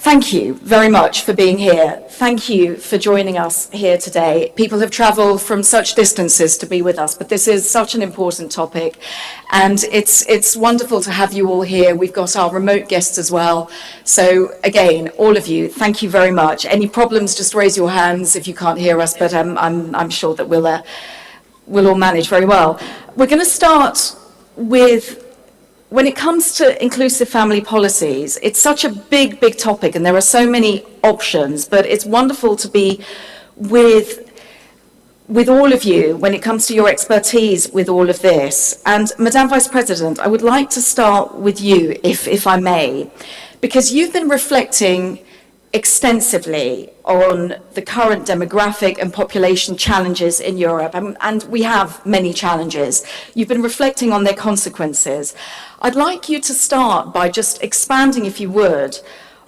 Thank you very much for being here. Thank you for joining us here today. People have travelled from such distances to be with us, but this is such an important topic, and it's wonderful to have you all here. We've got our remote guests as well. So again, all of you, thank you very much. Any problems, just raise your hands if you can't hear us, but I'm sure that we'll all manage very well. We're going to start with, when it comes to inclusive family policies, it's such a big topic and there are so many options, but it's wonderful to be with all of you when it comes to your expertise with all of this. And Madame Vice President, I would like to start with you, if I may, because you've been reflecting extensively on the current demographic and population challenges in Europe, and we have many challenges. You've been reflecting on their consequences. I'd like you to start by just expanding, if you would,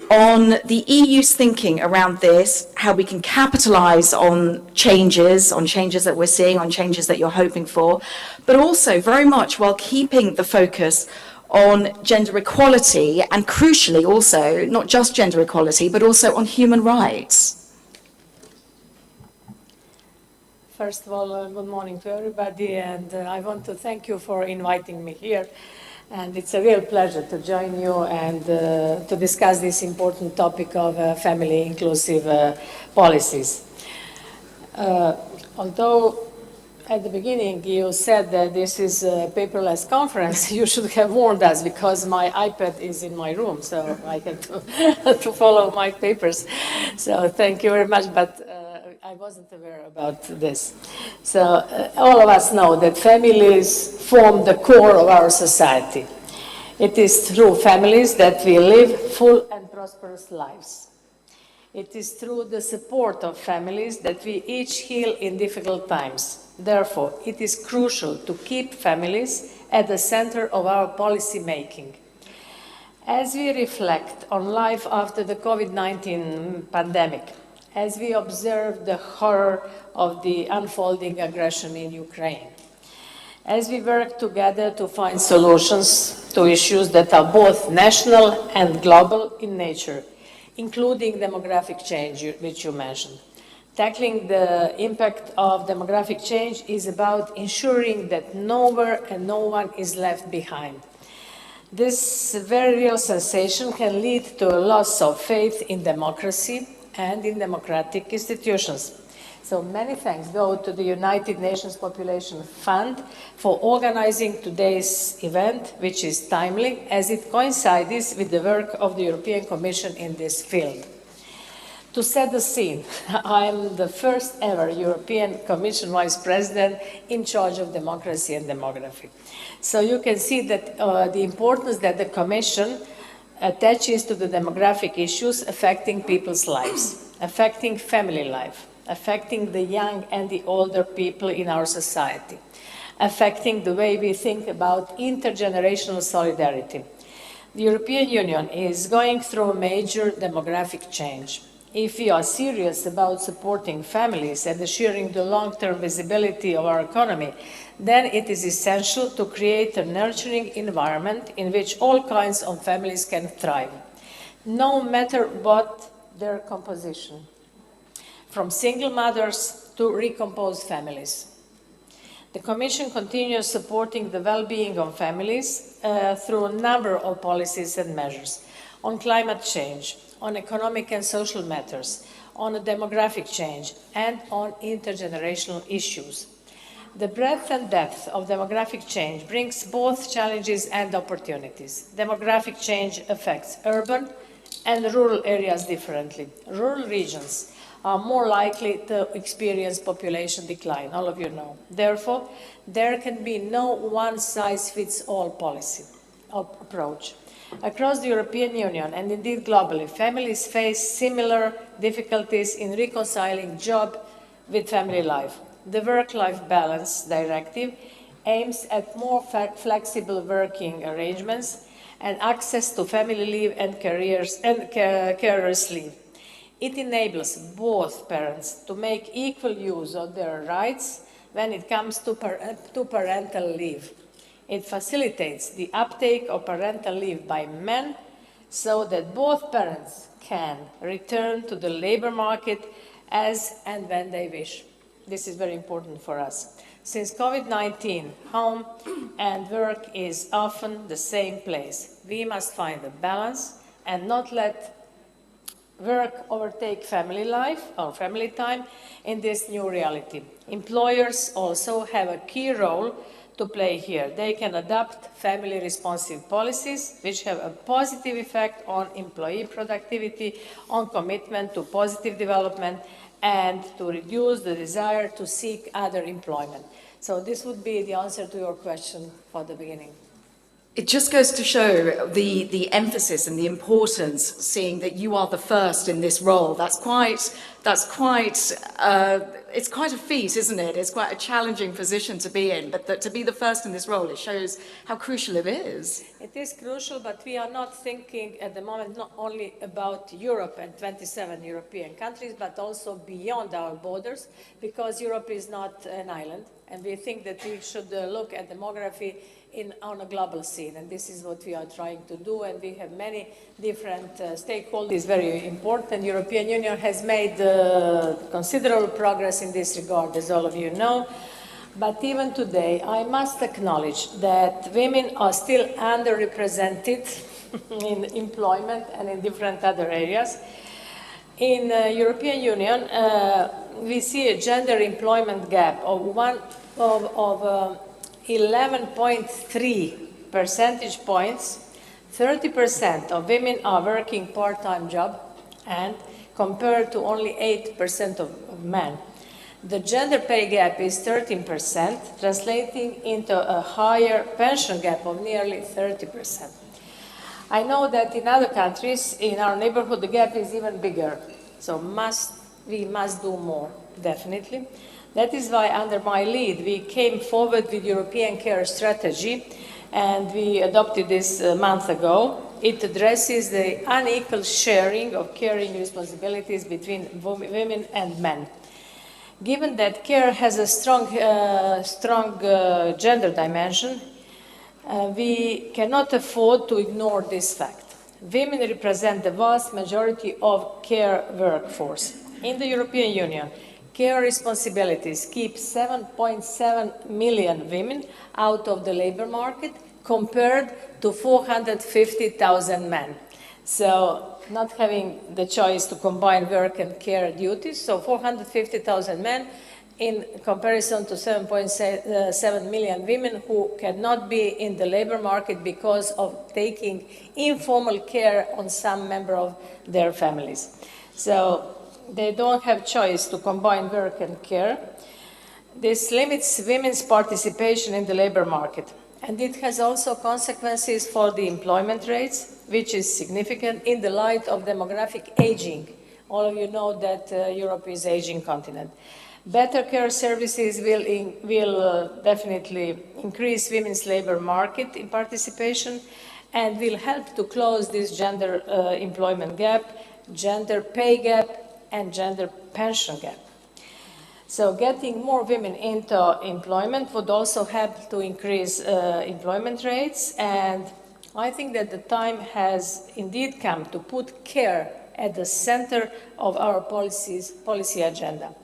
on the EU's thinking around this, how we can capitalize on changes that we're seeing, on changes that you're hoping for, but also very much while keeping the focus on gender equality, and crucially also, not just gender equality, but also on human rights. First of all, good morning to everybody, and I want to thank you for inviting me here. And it's a real pleasure to join you and to discuss this important topic of family inclusive policies. Although at the beginning you said that this is a paperless conference, you should have warned us because my iPad is in my room, so I have to follow my papers. So thank you very much, but I wasn't aware about this. So all of us know that families form the core of our society. It is through families that we live full and prosperous lives. It is through the support of families that we each heal in difficult times. Therefore, it is crucial to keep families at the center of our policy making. As we reflect on life after the COVID-19 pandemic, as we observe the horror of the unfolding aggression in Ukraine, as we work together to find solutions to issues that are both national and global in nature, including demographic change, which you mentioned. Tackling the impact of demographic change is about ensuring that nowhere and no one is left behind. This very real sensation can lead to a loss of faith in democracy and in democratic institutions. So many thanks go to the United Nations Population Fund for organizing today's event, which is timely as it coincides with the work of the European Commission in this field. To set the scene, I am the first ever European Commission Vice President in charge of democracy and demography. So you can see that the importance that the Commission attaches to the demographic issues affecting people's lives, affecting family life, affecting the young and the older people in our society, affecting the way we think about intergenerational solidarity. The European Union is going through a major demographic change. If we are serious about supporting families and assuring the long-term visibility of our economy, then it is essential to create a nurturing environment in which all kinds of families can thrive, no matter what their composition, from single mothers to recomposed families. The Commission continues supporting the well-being of families through a number of policies and measures on climate change, on economic and social matters, on demographic change, and on intergenerational issues. The breadth and depth of demographic change brings both challenges and opportunities. Demographic change affects urban and rural areas differently. Rural regions are more likely to experience population decline, all of you know. Therefore, there can be no one-size-fits-all policy or approach. Across the European Union, and indeed globally, families face similar difficulties in reconciling job with family life. The Work-Life Balance Directive aims at more flexible working arrangements and access to family leave and carers leave. It enables both parents to make equal use of their rights when it comes to parental leave. It facilitates the uptake of parental leave by men, so that both parents can return to the labor market as and when they wish. This is very important for us. Since COVID-19, home and work is often the same place. We must find a balance and not let work overtake family life or family time in this new reality. Employers also have a key role to play here. They can adopt family responsive policies which have a positive effect on employee productivity, on commitment to positive development, and to reduce the desire to seek other employment. So this would be the answer to your question for the beginning. It just goes to show the emphasis and the importance, seeing that you are the first in this role. It's quite a feat, isn't it? It's quite a challenging position to be in, but to be the first in this role, it shows how crucial it is. It is crucial, but we are not thinking at the moment not only about Europe and 27 European countries, but also beyond our borders, because Europe is not an island, and we think that we should look at demography on a global scene, and this is what we are trying to do, and we have many different stakeholders. Very important. The European Union has made considerable progress in this regard, as all of you know. But even today, I must acknowledge that women are still underrepresented in employment and in different other areas. In the European Union, we see a gender employment gap of 11.3 percentage points. 30% of women are working part-time job, and compared to only 8% of men. The gender pay gap is 13%, translating into a higher pension gap of nearly 30%. I know that in other countries in our neighborhood the gap is even bigger, so we must do more, definitely. That is why under my lead we came forward with European Care Strategy, and we adopted this a month ago. It addresses the unequal sharing of caring responsibilities between women and men. Given that care has a strong gender dimension, we cannot afford to ignore this fact. Women represent the vast majority of care workforce. In the European Union, care responsibilities keep 7.7 million women out of the labor market compared to 450,000 men. So not having the choice to combine work and care duties, so 450,000 men in comparison to 7.7 million women who cannot be in the labor market because of taking informal care on some member of their families. So they don't have choice to combine work and care. This limits women's participation in the labor market. And it has also consequences for the employment rates, which is significant in the light of demographic aging. All of you know that Europe is an aging continent. Better care services will definitely increase women's labor market in participation and will help to close this gender employment gap, gender pay gap, and gender pension gap. So getting more women into employment would also help to increase employment rates, and I think that the time has indeed come to put care at the center of our policy agenda.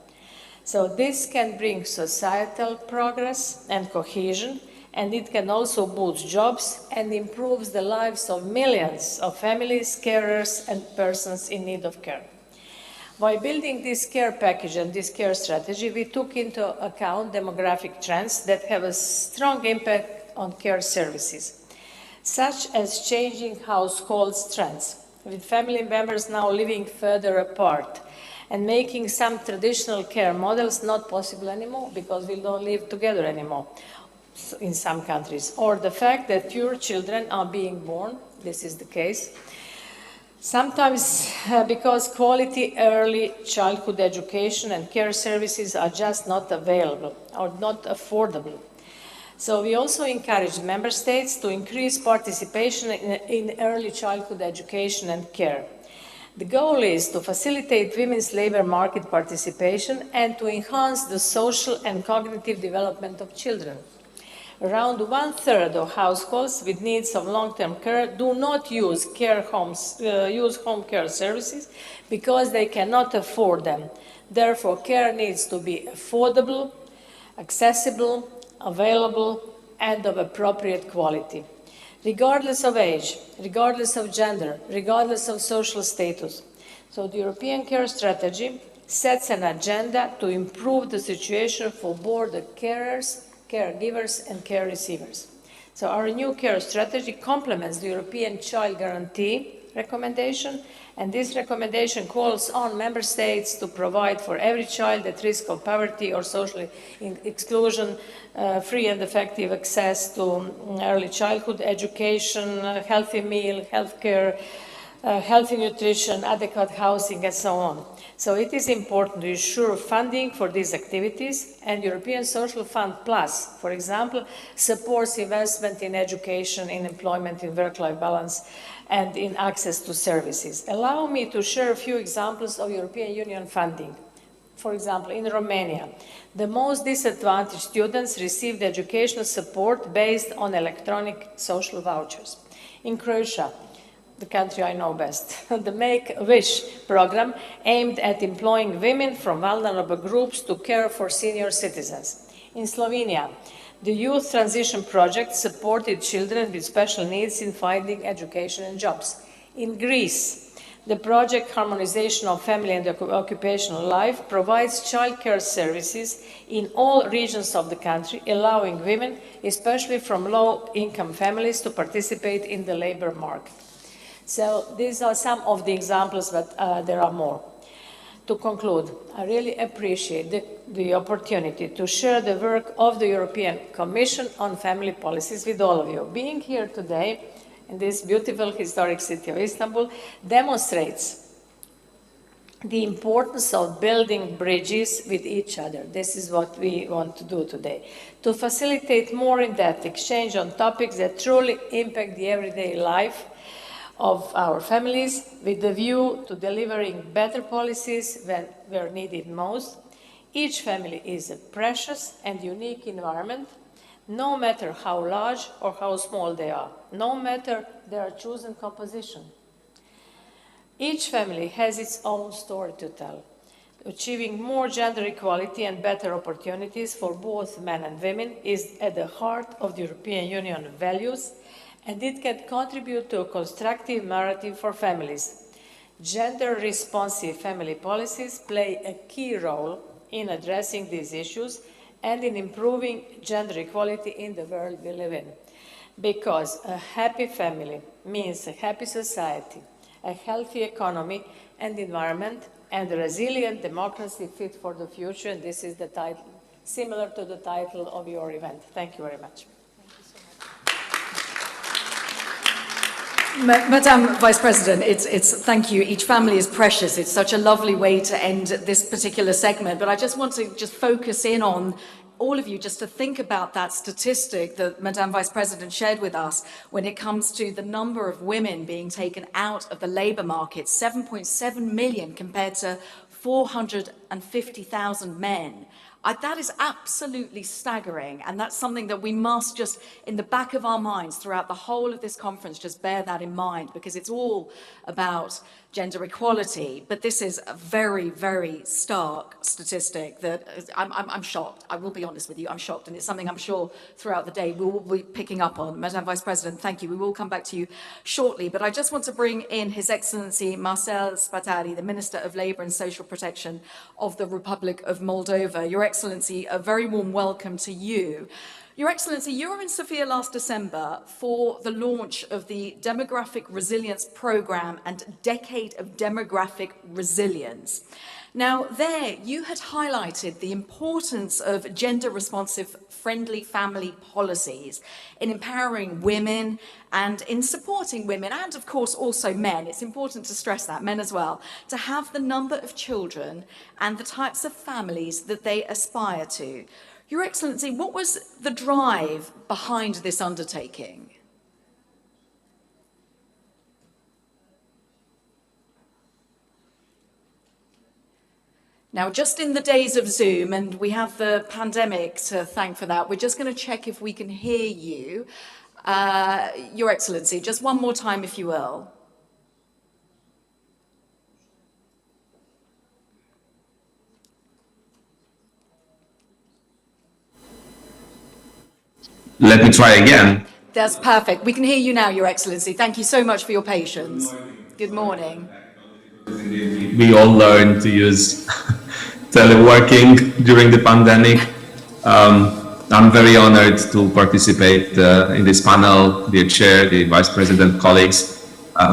So this can bring societal progress and cohesion, and it can also boost jobs and improves the lives of millions of families, carers, and persons in need of care. By building this care package and this care strategy, we took into account demographic trends that have a strong impact on care services, such as changing household trends, with family members now living further apart and making some traditional care models not possible anymore because we don't live together anymore in some countries, or the fact that fewer children are being born, this is the case, sometimes because quality early childhood education and care services are just not available or not affordable. So we also encourage member states to increase participation in early childhood education and care. The goal is to facilitate women's labor market participation and to enhance the social and cognitive development of children. Around 1/3 of households with needs of long-term care do not use home care services because they cannot afford them. Therefore, care needs to be affordable, accessible, available, and of appropriate quality. Regardless of age, regardless of gender, regardless of social status. So the European Care Strategy sets an agenda to improve the situation for both the carers, caregivers, and care receivers. So our new care strategy complements the European Child Guarantee recommendation, and this recommendation calls on member states to provide for every child at risk of poverty or social exclusion free and effective access to early childhood education, healthy meal, health care, healthy nutrition, adequate housing, and so on. So it is important to ensure funding for these activities, and European Social Fund Plus, for example, supports investment in education, in employment, in work-life balance, and in access to services. Allow me to share a few examples of European Union funding. For example, in Romania, the most disadvantaged students received educational support based on electronic social vouchers. In Croatia, the country I know best, the Make-A-Wish program aimed at employing women from vulnerable groups to care for senior citizens. In Slovenia, the Youth Transition Project supported children with special needs in finding education and jobs. In Greece, the project Harmonization of Family and Occupational Life provides childcare services in all regions of the country, allowing women, especially from low-income families, to participate in the labor market. So these are some of the examples, but there are more. To conclude, I really appreciate the opportunity to share the work of the European Commission on family policies with all of you. Being here today in this beautiful historic city of Istanbul demonstrates the importance of building bridges with each other. This is what we want to do today, to facilitate more in-depth exchange on topics that truly impact the everyday life of our families, with the view to delivering better policies when they're needed most. Each family is a precious and unique environment, no matter how large or how small they are, no matter their chosen composition. Each family has its own story to tell. Achieving more gender equality and better opportunities for both men and women is at the heart of the European Union values, and it can contribute to a constructive narrative for families. Gender-responsive family policies play a key role in addressing these issues and in improving gender equality in the world we live in. Because a happy family means a happy society, a healthy economy and environment, and a resilient democracy fit for the future. And this is the title, similar to the title of your event. Thank you very much. Madam Vice President, thank you. Each family is precious. It's such a lovely way to end this particular segment. But I just want to focus in on all of you just to think about that statistic that Madam Vice President shared with us when it comes to the number of women being taken out of the labour market, 7.7 million compared to 450,000 men. That is absolutely staggering, and that's something that we must just, in the back of our minds throughout the whole of this conference, just bear that in mind, because it's all about gender equality. But this is a very, very stark statistic that I'm shocked. I will be honest with you, I'm shocked, and it's something I'm sure throughout the day we will be picking up on. Madam Vice President, thank you. We will come back to you shortly, but I just want to bring in His Excellency Marcel Spatari, the Minister of Labour and Social Protection of the Republic of Moldova. Your Excellency, a very warm welcome to you. Your Excellency, you were in Sofia last December for the launch of the Demographic Resilience Programme and Decade of Demographic Resilience. Now, there you had highlighted the importance of gender-responsive, friendly family policies in empowering women and in supporting women, and of course also men. It's important to stress that, men as well, to have the number of children and the types of families that they aspire to. Your Excellency, what was the drive behind this undertaking? Now, just in the days of Zoom, and we have the pandemic to thank for that, we're just going to check if we can hear you. Your Excellency, just one more time, if you will. Let me try again. That's perfect. We can hear you now, Your Excellency. Thank you so much for your patience. Good morning. We all learned to use teleworking during the pandemic. I'm very honored to participate in this panel, dear Chair, the Vice President, colleagues.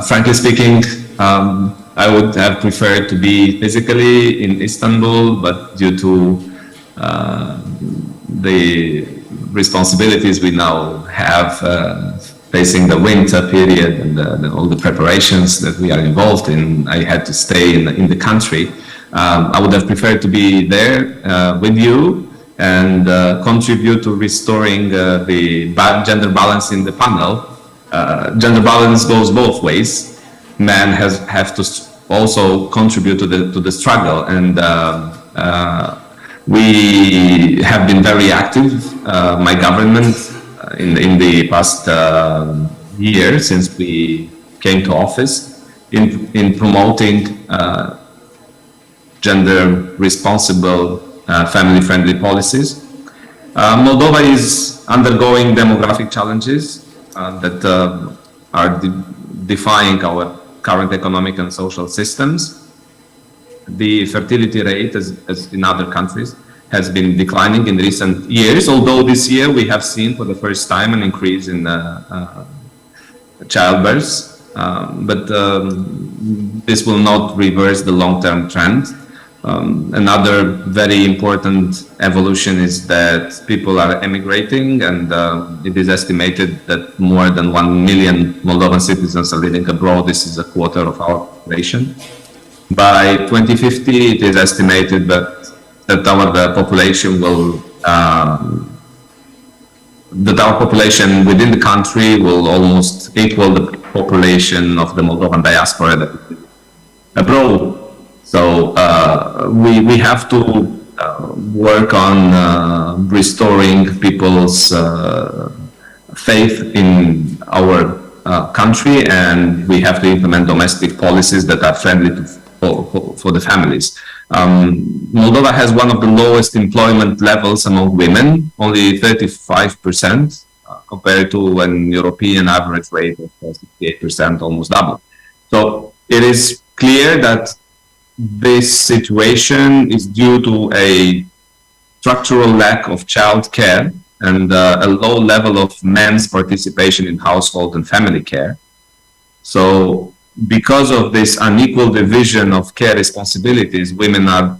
Frankly speaking, I would have preferred to be physically in Istanbul, but due to the responsibilities we now have facing the winter period and all the preparations that we are involved in, I had to stay in the country. I would have preferred to be there with you and contribute to restoring the gender balance in the panel. Gender balance goes both ways. Men have to also contribute to the struggle, and we have been very active, my government, in the past year since we came to office, in promoting gender responsible, family-friendly policies. Moldova is undergoing demographic challenges that are defying our current economic and social systems. The fertility rate, as in other countries, has been declining in recent years, although this year we have seen for the first time an increase in childbirth. But this will not reverse the long-term trend. Another very important evolution is that people are emigrating, and it is estimated that more than 1 million Moldovan citizens are living abroad. This is a quarter of our population. By 2050, it is estimated that our population will that our population within the country will almost equal the population of the Moldovan diaspora abroad. So we have to work on restoring people's faith in our country, and we have to implement domestic policies that are friendly for the families. Moldova has one of the lowest employment levels among women, only 35%, compared to an European average rate of 68%, almost double. So it is clear that this situation is due to a structural lack of child care and a low level of men's participation in household and family care. So because of this unequal division of care responsibilities, women are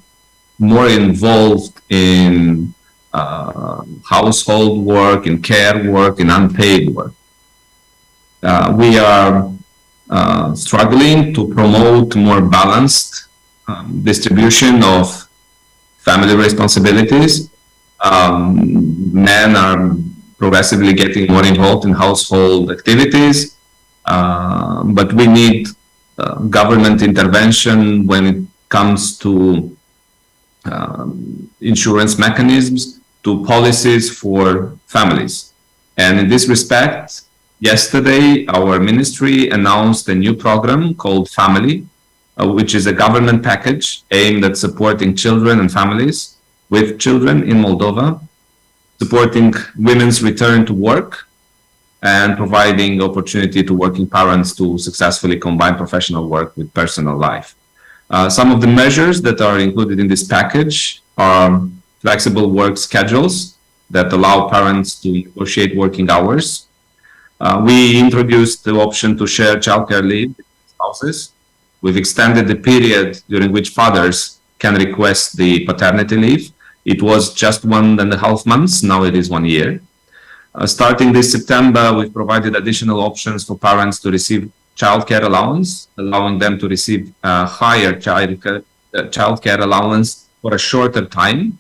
more involved in household work, in care work, in unpaid work. We are struggling to promote more balanced distribution of family responsibilities. Men are progressively getting more involved in household activities, but we need government intervention when it comes to insurance mechanisms, to policies for families. And in this respect, yesterday our ministry announced a new program called Family, which is a government package aimed at supporting children and families with children in Moldova, supporting women's return to work, and providing opportunity to working parents to successfully combine professional work with personal life. Some of the measures that are included in this package are flexible work schedules that allow parents to negotiate working hours. We introduced the option to share childcare leave with spouses. We've extended the period during which fathers can request the paternity leave. It was just 1.5 months, now it is 1 year. Starting this September, we've provided additional options for parents to receive childcare allowance, allowing them to receive a higher childcare allowance for a shorter time.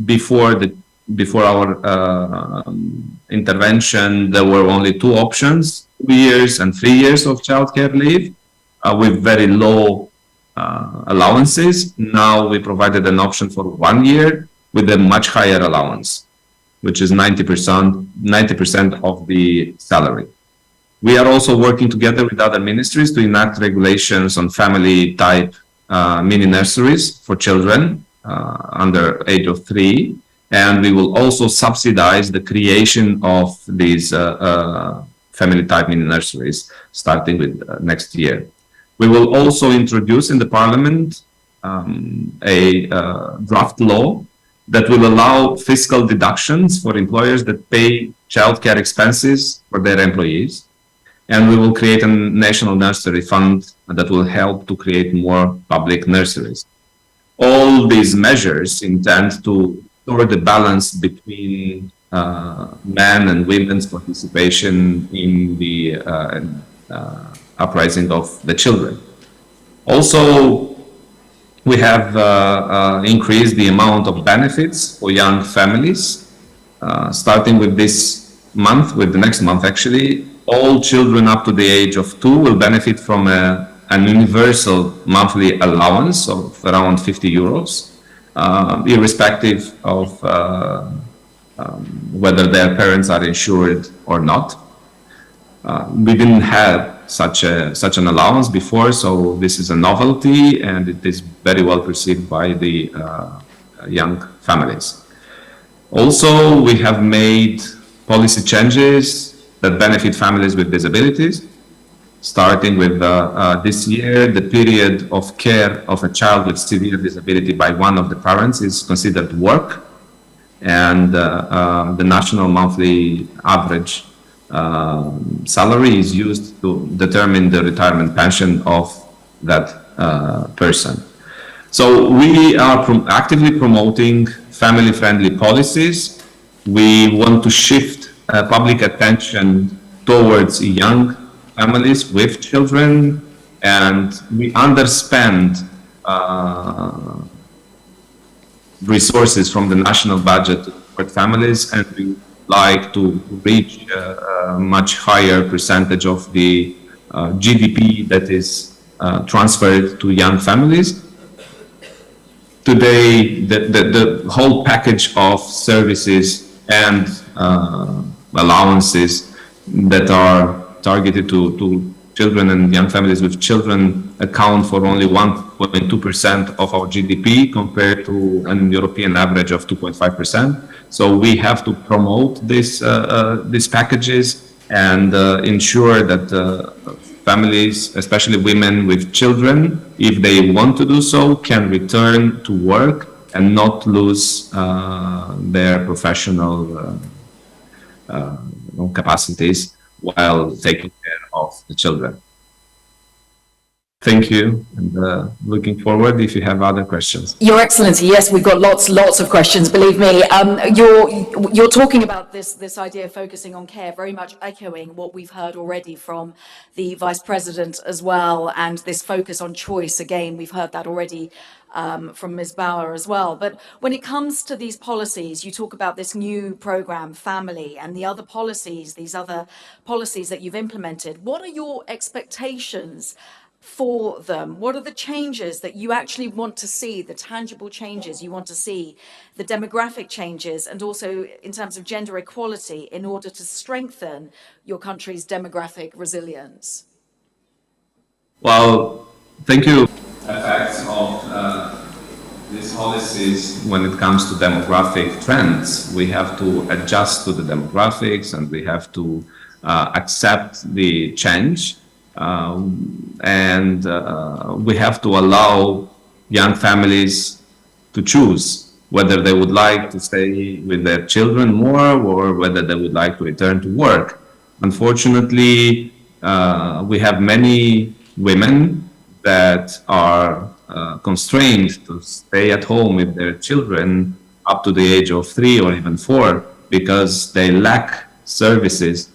Before our intervention, there were only 2 options, 2 years and 3 years of childcare leave, with very low allowances. Now we provided an option for 1 year with a much higher allowance, which is 90% of the salary. We are also working together with other ministries to enact regulations on family type mini nurseries for children under age of 3. And we will also subsidize the creation of these family type mini nurseries starting with next year. We will also introduce in the parliament a draft law that will allow fiscal deductions for employers that pay childcare expenses for their employees. And we will create a national nursery fund that will help to create more public nurseries. All these measures intend to restore the balance between men and women's participation in the uprising of the children. Also, we have increased the amount of benefits for young families, starting with this month, with the next month actually. All children up to the age of 2 will benefit from an universal monthly allowance of around 50 euros, irrespective of whether their parents are insured or not. We didn't have such an allowance before, so this is a novelty, and it is very well perceived by the young families. Also, we have made policy changes that benefit families with disabilities. Starting with this year, the period of care of a child with severe disability by one of the parents is considered work, and the national monthly average salary is used to determine the retirement pension of that person. So we are actively promoting family-friendly policies. We want to shift public attention towards young families with children, and we underspend resources from the national budget to support families, and we like to reach a much higher percentage of the GDP that is transferred to young families. Today, the whole package of services and allowances that are targeted to children and young families with children account for only 1.2% of our GDP compared to an European average of 2.5%. So we have to promote these packages and ensure that families, especially women with children, if they want to do so, can return to work and not lose their professional capacities while taking care of the children. Thank you, and looking forward if you have other questions. Your Excellency, yes, we've got lots of questions, believe me. You're talking about this idea of focusing on care, very much echoing what we've heard already from the Vice President as well, and this focus on choice, again, we've heard that already from Ms. Bauer as well. But when it comes to these policies, you talk about this new program, Family, and the other policies, these other policies that you've implemented. What are your expectations for them? What are the changes that you actually want to see, the tangible changes you want to see, the demographic changes, and also in terms of gender equality in order to strengthen your country's demographic resilience? Well, thank you. Effects of these policies when it comes to demographic trends. We have to adjust to the demographics, and we have to accept the change. And we have to allow young families to choose whether they would like to stay with their children more or whether they would like to return to work. Unfortunately, we have many women that are constrained to stay at home with their children up to the age of 3 or even 4 because they lack services,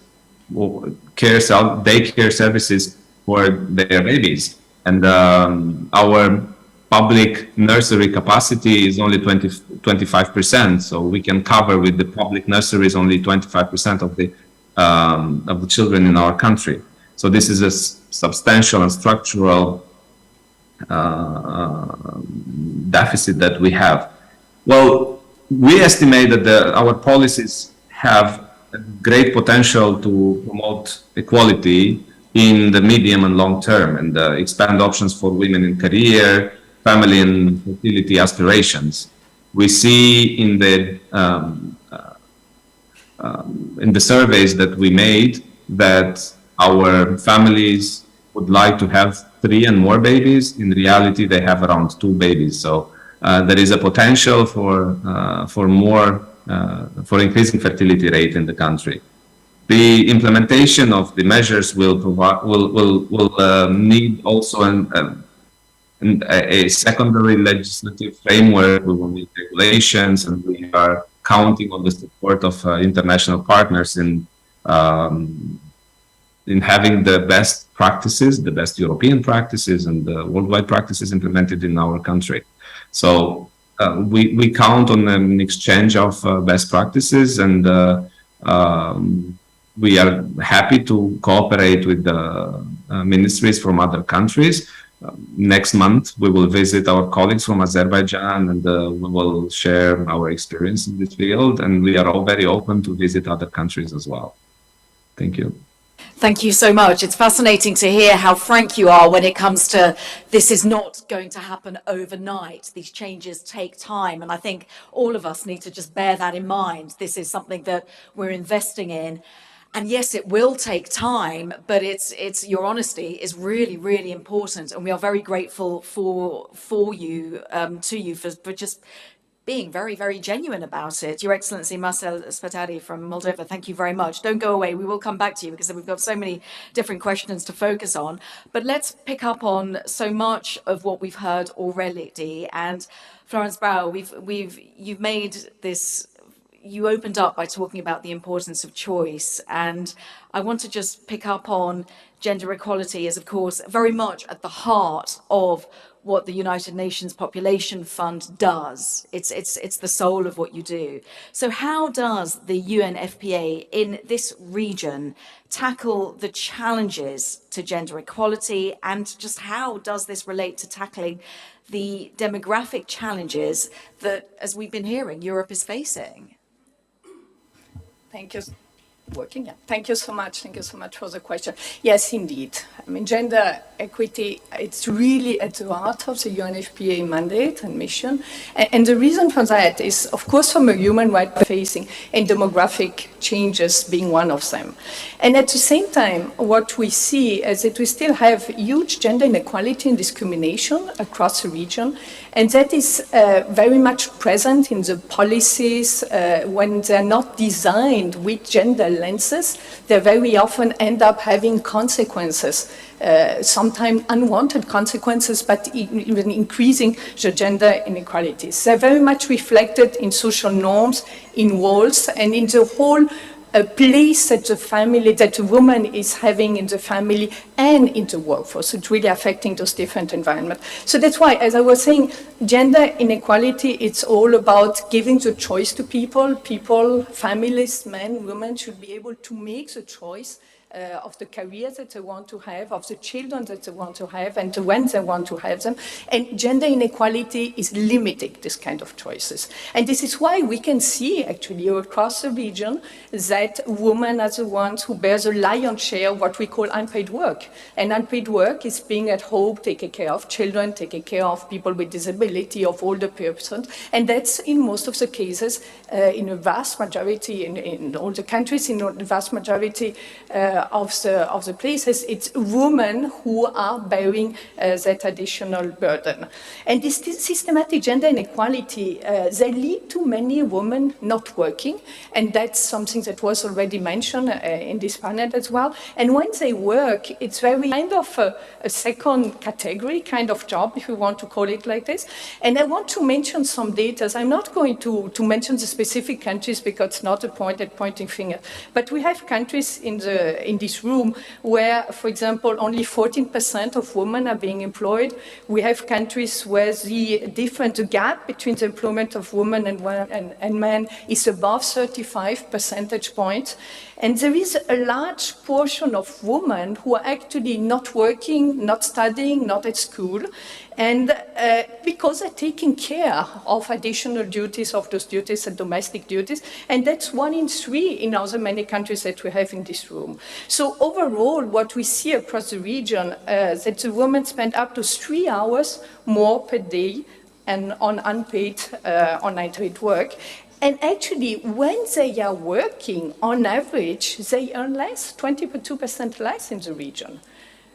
daycare services for their babies. And our public nursery capacity is only 25%, so we can cover with the public nurseries only 25% of the children in our country. So this is a substantial and structural deficit that we have? Well, we estimate that our policies have a great potential to promote equality in the medium and long term and expand options for women in career, family and fertility aspirations. We see in the surveys that we made that our families would like to have 3 and more babies. In reality, they have around 2 babies. So there is a potential for more for increasing fertility rate in the country. The implementation of the measures will need also a secondary legislative framework. We will need regulations, and we are counting on the support of international partners in having the best practices, the best European practices, and the worldwide practices implemented in our country. So we count on an exchange of best practices, and we are happy to cooperate with the ministries from other countries. Next month, we will visit our colleagues from Azerbaijan, and we will share our experience in this field. And we are all very open to visit other countries as well. Thank you. Thank you so much. It's fascinating to hear how frank you are when it comes to this is not going to happen overnight. These changes take time. And I think all of us need to just bear that in mind. This is something that we're investing in. And yes, it will take time, but it's your honesty is really, really important. And we are very grateful for you, to you for just being very, very genuine about it. Your Excellency Marcel Spatari from Moldova, thank you very much. Don't go away. We will come back to you because we've got so many different questions to focus on. But let's pick up on so much of what we've heard already. And Florence Bauer, you've made this. You opened up by talking about the importance of choice, and I want to just pick up on gender equality is, of course, very much at the heart of what the United Nations Population Fund does. It's the soul of what you do. So how does the UNFPA in this region tackle the challenges to gender equality, and just how does this relate to tackling the demographic challenges that, as we've been hearing, Europe is facing? Thank you. Working, yeah. Thank you so much. Thank you so much for the question. Yes, indeed. I mean, gender equity, it's really at the heart of the UNFPA mandate and mission. And the reason for that is, of course, from a human rights facing and demographic changes being one of them. And at the same time, what we see is that we still have huge gender inequality and discrimination across the region. And that is very much present in the policies when they're not designed with gender lenses. They very often end up having consequences, sometimes unwanted consequences, but even increasing the gender inequalities. They're very much reflected in social norms, in roles, and in the whole place that the family, that the woman is having in the family and in the workforce. It's really affecting those different environments. So that's why, as I was saying, gender inequality, it's all about giving the choice to people. People, families, men, women should be able to make the choice of the careers that they want to have, of the children that they want to have, and when they want to have them. And gender inequality is limiting this kind of choices. And this is why we can see, actually, across the region, that women are the ones who bear the lion's share of what we call unpaid work. And unpaid work is being at home, taking care of children, taking care of people with disability, of older persons. And that's, in most of the cases, in a vast majority, in all the countries, in the vast majority of the places, it's women who are bearing that additional burden. And this systematic gender inequality, they lead to many women not working, and that's something that was already mentioned in this panel as well. And when they work, it's very kind of a second category kind of job, if you want to call it like this. And I want to mention some data. I'm not going to mention the specific countries because it's not a point at pointing fingers, but we have countries in this room where, for example, only 14% of women are being employed. We have countries where the gap between the employment of women and men is above 35 percentage points. And there is a large portion of women who are actually not working, not studying, not at school. And because they're taking care of additional duties, of those duties and domestic duties, and that's 1 in 3 in other many countries that we have in this room. So overall, what we see across the region, that the women spend up to 3 hours more per day and on unpaid, unpaid work. And actually, when they are working, on average, they earn less, 22% less in the region.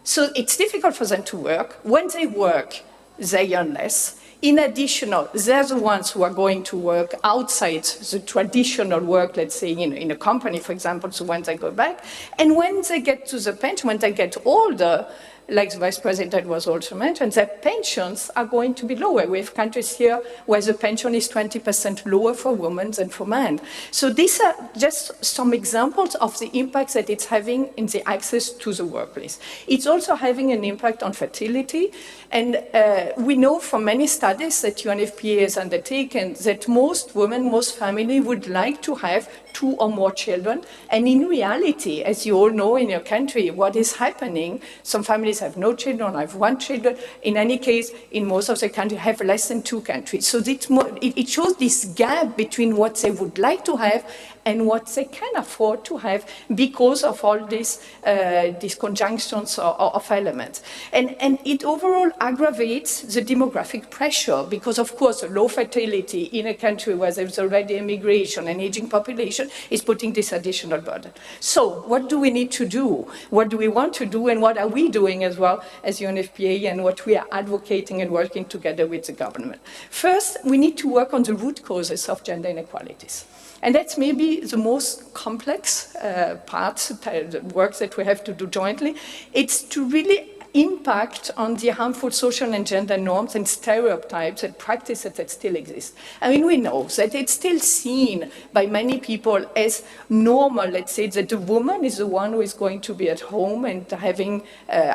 So it's difficult for them to work. When they work, they earn less. In addition, they're the ones who are going to work outside the traditional work, let's say in a company, for example, so when they go back. And when they get to the pension, when they get older, like the Vice President was also mentioned, their pensions are going to be lower. We have countries here where the pension is 20% lower for women than for men. So these are just some examples of the impacts that it's having in the access to the workplace. It's also having an impact on fertility. And we know from many studies that UNFPA has undertaken that most women, most families would like to have 2 or more children. And in reality, as you all know in your country, what is happening, some families have no children, have 1 child. In any case, in most of the countries, have less than 2 countries. So it shows this gap between what they would like to have and what they can afford to have because of all these conjunctions of elements. And it overall aggravates the demographic pressure because, of course, low fertility in a country where there's already immigration and aging population is putting this additional burden. So what do we need to do? What do we want to do? And what are we doing as well as UNFPA and what we are advocating and working together with the government? First, we need to work on the root causes of gender inequalities. And that's maybe the most complex part, the work that we have to do jointly. It's to really impact on the harmful social and gender norms and stereotypes and practices that still exist. I mean, we know that it's still seen by many people as normal, let's say, that the woman is the one who is going to be at home and having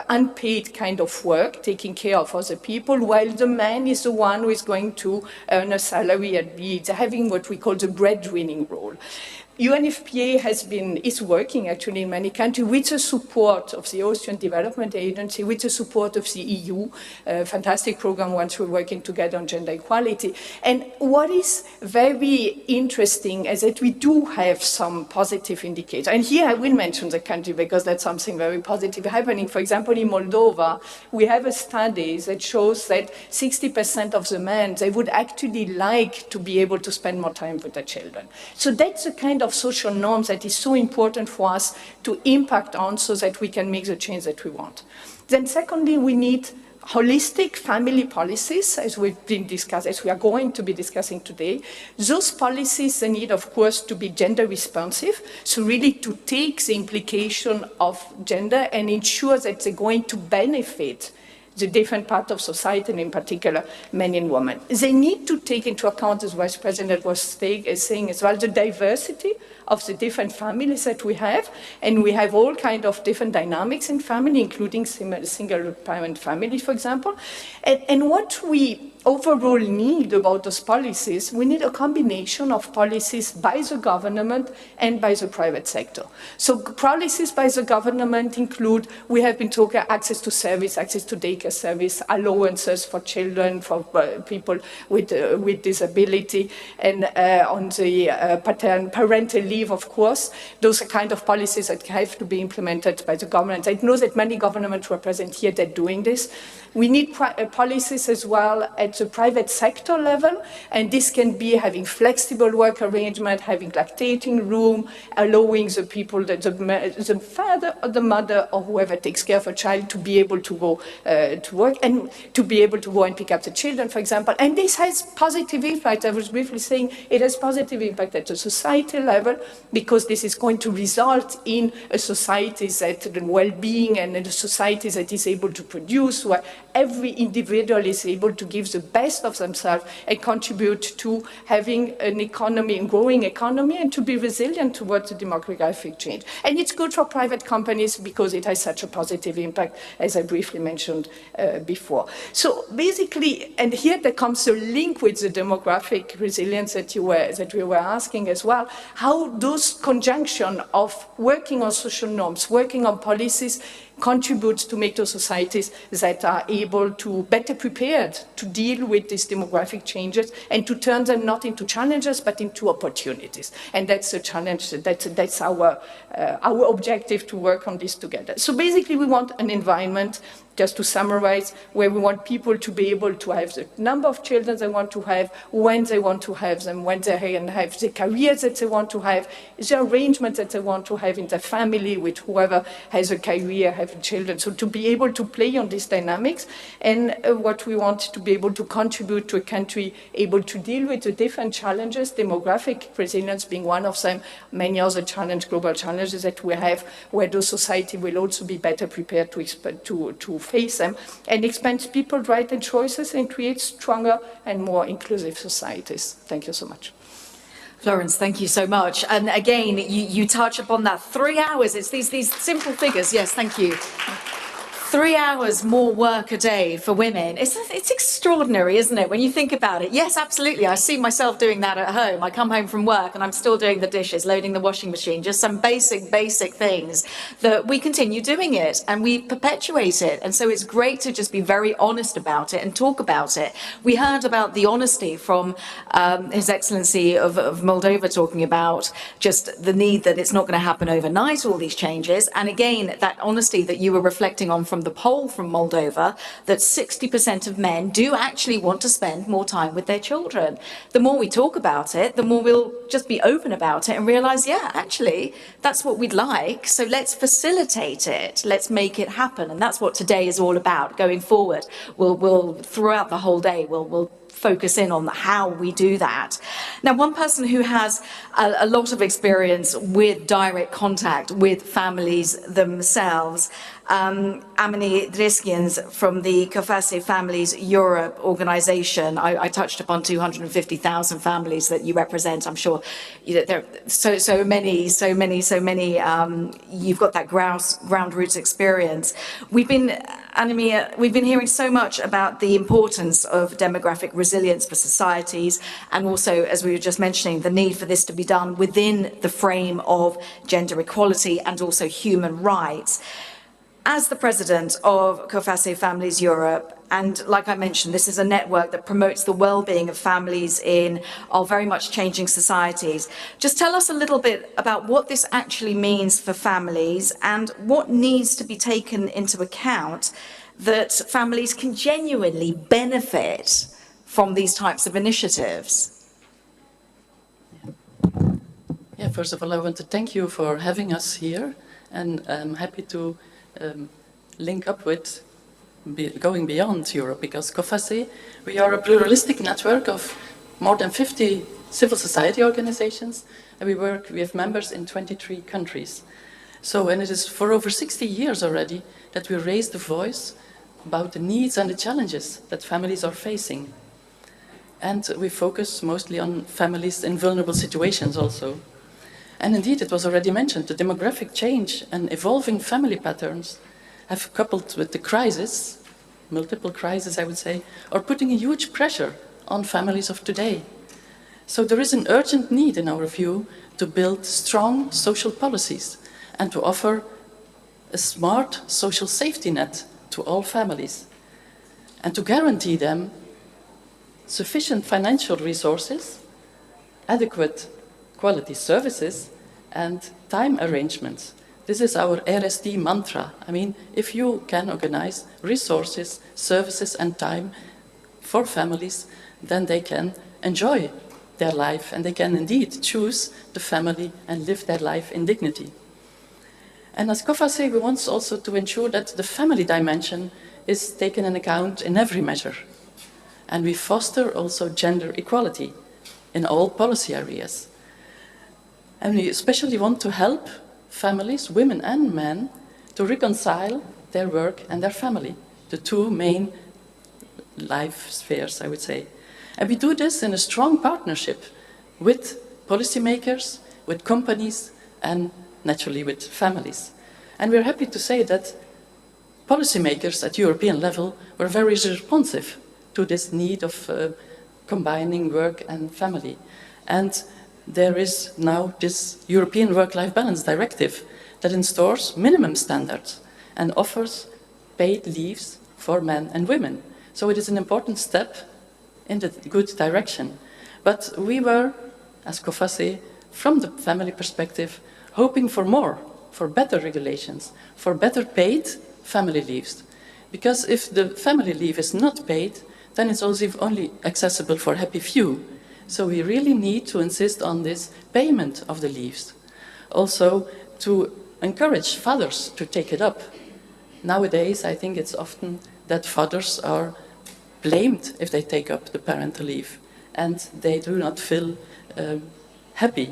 unpaid kind of work, taking care of other people, while the man is the one who is going to earn a salary and be having what we call the breadwinning role. UNFPA is working actually in many countries with the support of the Austrian Development Agency, with the support of the EU, a fantastic program once we're working together on gender equality. And what is very interesting is that we do have some positive indicators. And here I will mention the country because that's something very positive happening. For example, in Moldova, we have a study that shows that 60% of the men, they would actually like to be able to spend more time with their children. So that's the kind of social norms that is so important for us to impact on so that we can make the change that we want. Then secondly, we need holistic family policies, as we've been discussing, as we are going to be discussing today. Those policies, they need, of course, to be gender responsive, so really to take the implication of gender and ensure that they're going to benefit the different part of society, and in particular, men and women. They need to take into account, as Vice President was saying as well, the diversity of the different families that we have, and we have all kind of different dynamics in family, including single-parent families, for example. And what we overall need about those policies, we need a combination of policies by the government and by the private sector. So policies by the government include, we have been talking access to service, access to daycare service, allowances for children, for people with disability, and on the parental leave, of course. Those are kind of policies that have to be implemented by the government. I know that many governments who are present here that are doing this. We need policies as well at the private sector level, and this can be having flexible work arrangement, having lactating room, allowing the people, the father or the mother or whoever takes care of a child to be able to go to work and to be able to go and pick up the children, for example. And this has positive impact. I was briefly saying it has positive impact at the society level because this is going to result in a society that the well-being and a society that is able to produce, where every individual is able to give the best of themselves and contribute to having an economy, a growing economy, and to be resilient towards the demographic change. And it's good for private companies because it has such a positive impact, as I briefly mentioned before. So basically, and here there comes a link with the demographic resilience that we were asking as well, how those conjunction of working on social norms, working on policies, contributes to make those societies that are able to better prepared to deal with these demographic changes and to turn them not into challenges but into opportunities. And that's a challenge, that's our objective, to work on this together. So basically we want an environment, just to summarize, where we want people to be able to have the number of children they want to have, when they want to have them, when they can have the careers that they want to have, the arrangements that they want to have in their family with whoever has a career, have children. So to be able to play on these dynamics, and what we want to be able to contribute to a country able to deal with the different challenges, demographic resilience being one of them, many other global challenges that we have, where the society will also be better prepared to face them, and expand people's rights and choices and create stronger and more inclusive societies. Thank you so much. Florence, thank you so much. And again, you touch upon that 3 hours. It's these simple figures. Yes, thank you. 3 hours more work a day for women. It's extraordinary, isn't it, when you think about it? Yes, absolutely. I see myself doing that at home. I come home from work and I'm still doing the dishes, loading the washing machine, just some basic things that we continue doing it and we perpetuate it. And so it's great to just be very honest about it and talk about it. We heard about the honesty from His Excellency of Moldova, talking about just the need that it's not going to happen overnight, all these changes. And again, that honesty that you were reflecting on from the poll from Moldova, that 60% of men do actually want to spend more time with their children. The more we talk about it, the more we'll just be open about it and realize, yeah, actually, that's what we'd like. So let's facilitate it. Let's make it happen. And that's what today is all about going forward. We'll throughout the whole day, we'll focus in on how we do that. Now, one person who has a lot of experience with direct contact with families themselves, Annemie Driesken from the Coface Families Europe organization. I touched upon 250,000 families that you represent. I'm sure there are so many. You've got that ground roots experience. Annemie, we've been hearing so much about the importance of demographic resilience for societies, and also, as we were just mentioning, the need for this to be done within the frame of gender equality and also human rights. As the president of Coface Families Europe, and like I mentioned, this is a network that promotes the well-being of families in our very much changing societies. Just tell us a little bit about what this actually means for families and what needs to be taken into account that families can genuinely benefit from these types of initiatives. Yeah, first of all, I want to thank you for having us here, and I'm happy to link up with going beyond Europe, because Coface, we are a pluralistic network of more than 50 civil society organizations, and we have members in 23 countries. So, and it is for over 60 years already that we raise the voice about the needs and the challenges that families are facing. And we focus mostly on families in vulnerable situations also. And indeed, it was already mentioned, the demographic change and evolving family patterns have, coupled with the crisis, multiple crises I would say, are putting a huge pressure on families of today. So there is an urgent need, in our view, to build strong social policies and to offer a smart social safety net to all families, and to guarantee them sufficient financial resources, adequate quality services, and time arrangements. This is our RSD mantra. I mean, if you can organize resources, services, and time for families, then they can enjoy their life and they can indeed choose the family and live their life in dignity. And as Coface, we want also to ensure that the family dimension is taken into account in every measure. And we foster also gender equality in all policy areas. And we especially want to help families, women and men, to reconcile their work and their family, the two main life spheres, I would say. And we do this in a strong partnership with policymakers, with companies, and naturally with families. And we're happy to say that policymakers at European level were very responsive to this need of combining work and family. And there is now this European Work-Life Balance Directive that instaurs minimum standards and offers paid leaves for men and women. So it is an important step in the good direction. But we were, as Coface, from the family perspective, hoping for more, for better regulations, for better paid family leaves. Because if the family leave is not paid, then it's also only accessible for happy few. So we really need to insist on this payment of the leaves. Also, to encourage fathers to take it up. Nowadays, I think it's often that fathers are blamed if they take up the parental leave, and they do not feel happy.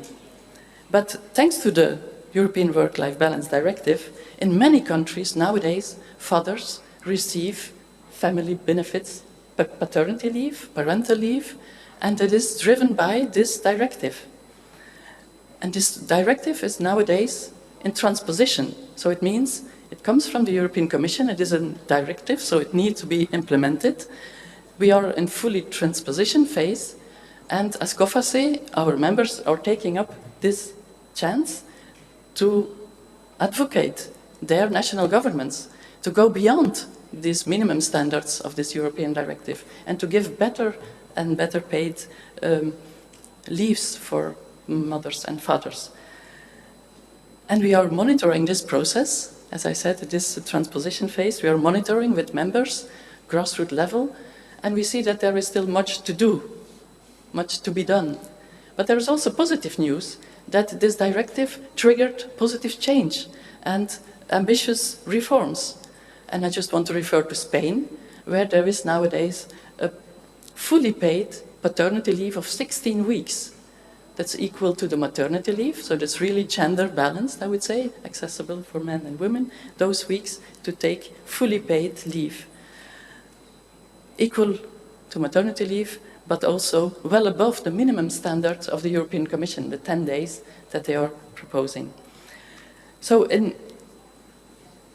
But thanks to the European Work-Life Balance Directive, in many countries nowadays, fathers receive family benefits, paternity leave, parental leave, and it is driven by this directive. And this directive is nowadays in transposition. So it means it comes from the European Commission, it is a directive, so it needs to be implemented. We are in fully transposition phase, and as Coface, our members are taking up this chance to advocate their national governments to go beyond these minimum standards of this European directive and to give better and better paid leaves for mothers and fathers. And we are monitoring this process. As I said, it is a transposition phase. We are monitoring with members, grassroots level, and we see that there is still much to do, much to be done. But there is also positive news that this directive triggered positive change and ambitious reforms. And I just want to refer to Spain, where there is nowadays a fully paid paternity leave of 16 weeks. That's equal to the maternity leave, so that's really gender balanced, I would say, accessible for men and women, those weeks to take fully paid leave. Equal to maternity leave, but also well above the minimum standards of the European Commission, the 10 days that they are proposing. So in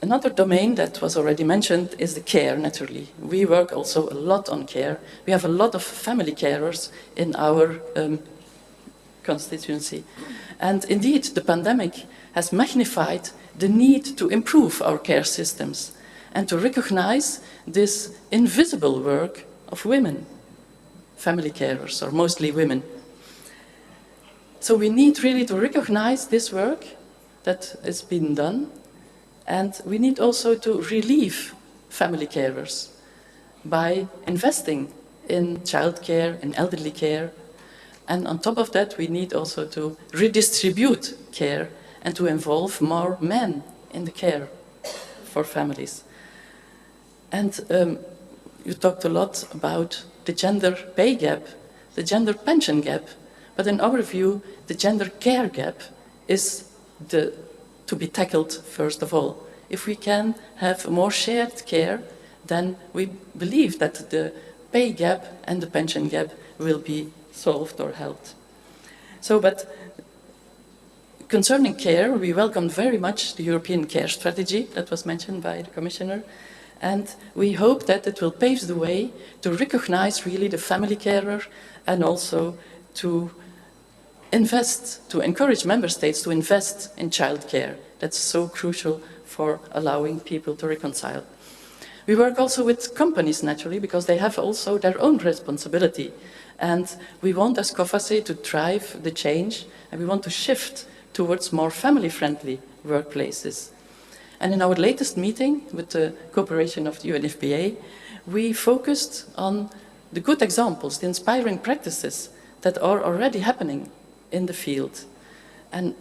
another domain that was already mentioned is the care, naturally. We work also a lot on care. We have a lot of family carers in our constituency. And indeed, the pandemic has magnified the need to improve our care systems and to recognize this invisible work of women, family carers, or mostly women. So we need really to recognize this work that has been done, and we need also to relieve family carers by investing in childcare, in elderly care. And on top of that, we need also to redistribute care and to involve more men in the care for families. And you talked a lot about the gender pay gap, the gender pension gap, but in our view, the gender care gap is to be tackled first of all. If we can have more shared care, then we believe that the pay gap and the pension gap will be solved or helped. So, but concerning care, we welcome very much the European care strategy that was mentioned by the Commissioner, and we hope that it will pave the way to recognize really the family carer and also to invest, to encourage member states to invest in childcare. That's so crucial for allowing people to reconcile. We work also with companies, naturally, because they have also their own responsibility. And we want, as Coface, to drive the change, and we want to shift towards more family-friendly workplaces. And in our latest meeting, with the cooperation of the UNFPA, we focused on the good examples, the inspiring practices that are already happening in the field. And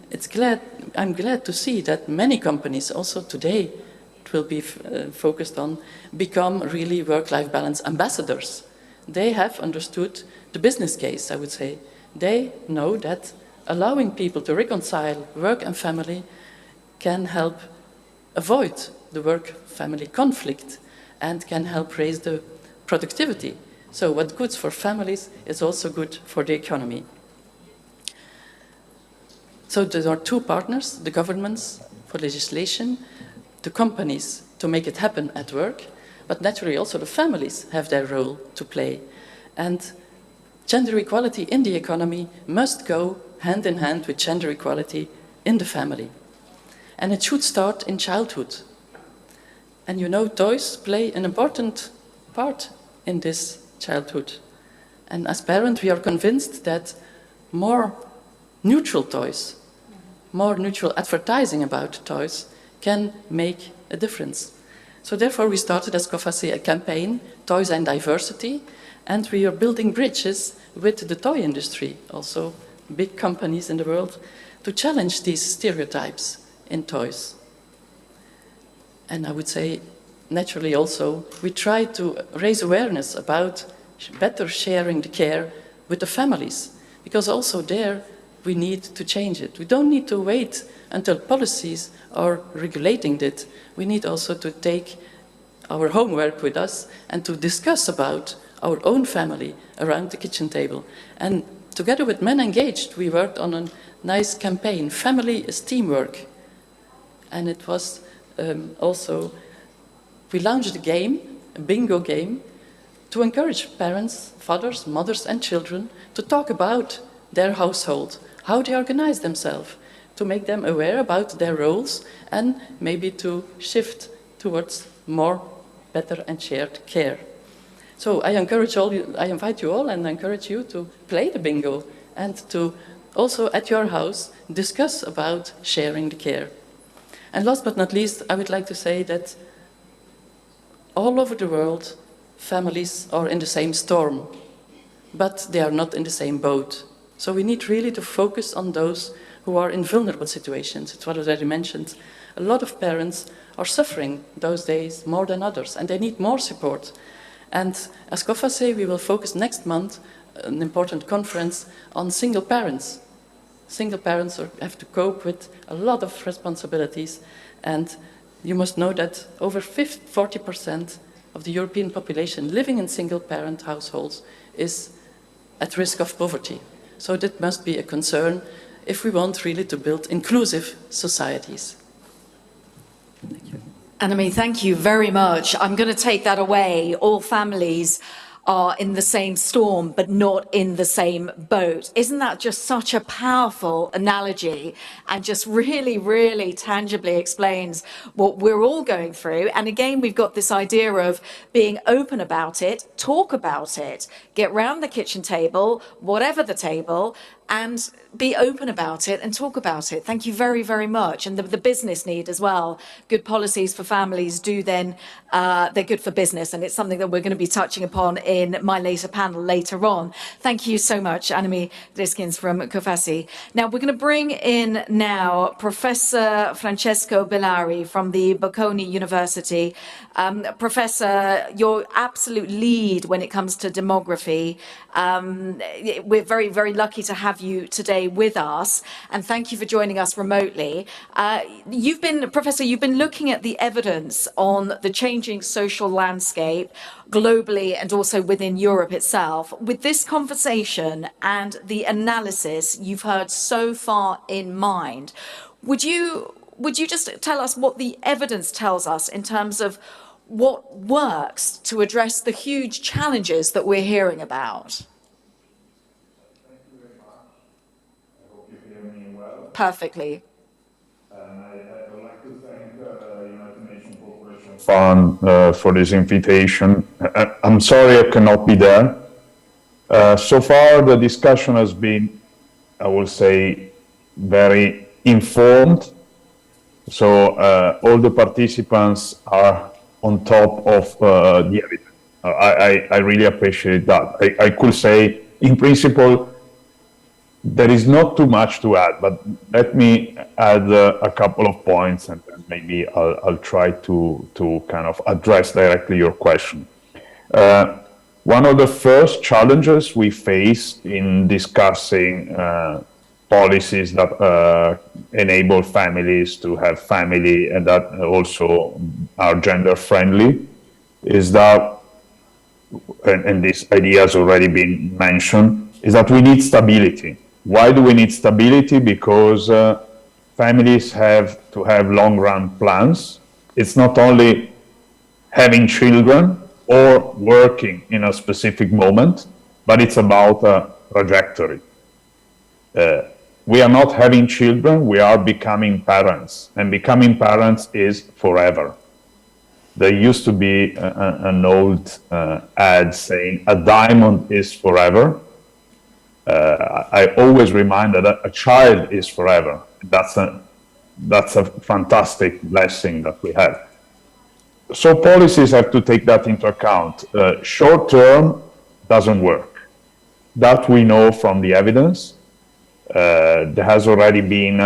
I'm glad to see that many companies also today will be focused on become really work-life balance ambassadors. They have understood the business case, I would say. They know that allowing people to reconcile work and family can help avoid the work-family conflict and can help raise the productivity. So what's good for families is also good for the economy. So there are two partners, the governments for legislation, the companies to make it happen at work, but naturally also the families have their role to play. And gender equality in the economy must go hand in hand with gender equality in the family. And it should start in childhood. And you know, toys play an important part in this childhood. And as parents, we are convinced that more neutral toys, more neutral advertising about toys can make a difference. So therefore we started as Coface a campaign, Toys and Diversity, and we are building bridges with the toy industry, also big companies in the world, to challenge these stereotypes in toys. And I would say, naturally also, we try to raise awareness about better sharing the care with the families, because also there we need to change it. We don't need to wait until policies are regulating it. We need also to take our homework with us and to discuss about our own family around the kitchen table. And together with Men Engaged, we worked on a nice campaign, Family is Teamwork. And it was also, we launched a game, a bingo game, to encourage parents, fathers, mothers and children to talk about their household, how they organize themselves, to make them aware about their roles and maybe to shift towards more better and shared care. So I invite you all and encourage you to play the bingo and to also at your house discuss about sharing the care. And last but not least, I would like to say that all over the world, families are in the same storm, but they are not in the same boat. So we need really to focus on those who are in vulnerable situations. It's what I already mentioned. A lot of parents are suffering those days more than others, and they need more support. And as Coface, we will focus next month, an important conference, on single parents. Single parents have to cope with a lot of responsibilities, and you must know that over 40% of the European population living in single-parent households is at risk of poverty. So that must be a concern if we want really to build inclusive societies. Thank you. Annemie, thank you very much. I'm going to take that away. All families are in the same storm, but not in the same boat. Isn't that just such a powerful analogy and just really, really tangibly explains what we're all going through? And again, we've got this idea of being open about it, talk about it, get round the kitchen table, whatever the table, and be open about it and talk about it. Thank you very, very much. And the business need as well. Good policies for families do then, they're good for business. And it's something that we're going to be touching upon in my later panel later on. Thank you so much, Annemie Driesken from Coface. Now, we're going to bring in now Professor Francesco Billari from the Bocconi University. Professor, your absolute lead when it comes to demography. We're very, very lucky to have you today with us, and thank you for joining us remotely. Professor, you've been looking at the evidence on the changing social landscape globally and also within Europe itself. With this conversation and the analysis you've heard so far in mind, would you just tell us what the evidence tells us in terms of what works to address the huge challenges that we're hearing about? Thank you very much. I hope you hear me well. Perfectly. And I would like to thank United Nations Population Fund for this invitation. I'm sorry I cannot be there. So far, the discussion has been, I will say, very informed. So all the participants are on top of the evidence. I really appreciate that. I could say, in principle, there is not too much to add, but let me add a couple of points, and then maybe I'll try to kind of address directly your question. One of the first challenges we face in discussing policies that enable families to have family and that also are gender friendly is that and this idea has already been mentioned, is that we need stability. Why do we need stability? Because families have to have long-run plans. It's not only having children or working in a specific moment, but it's about a trajectory. We are not having children, we are becoming parents, and becoming parents is forever. There used to be an old ad saying, "A diamond is forever." I always remind that a child is forever. That's a fantastic blessing that we have. So policies have to take that into account. Short term doesn't work. That we know from the evidence. There has already been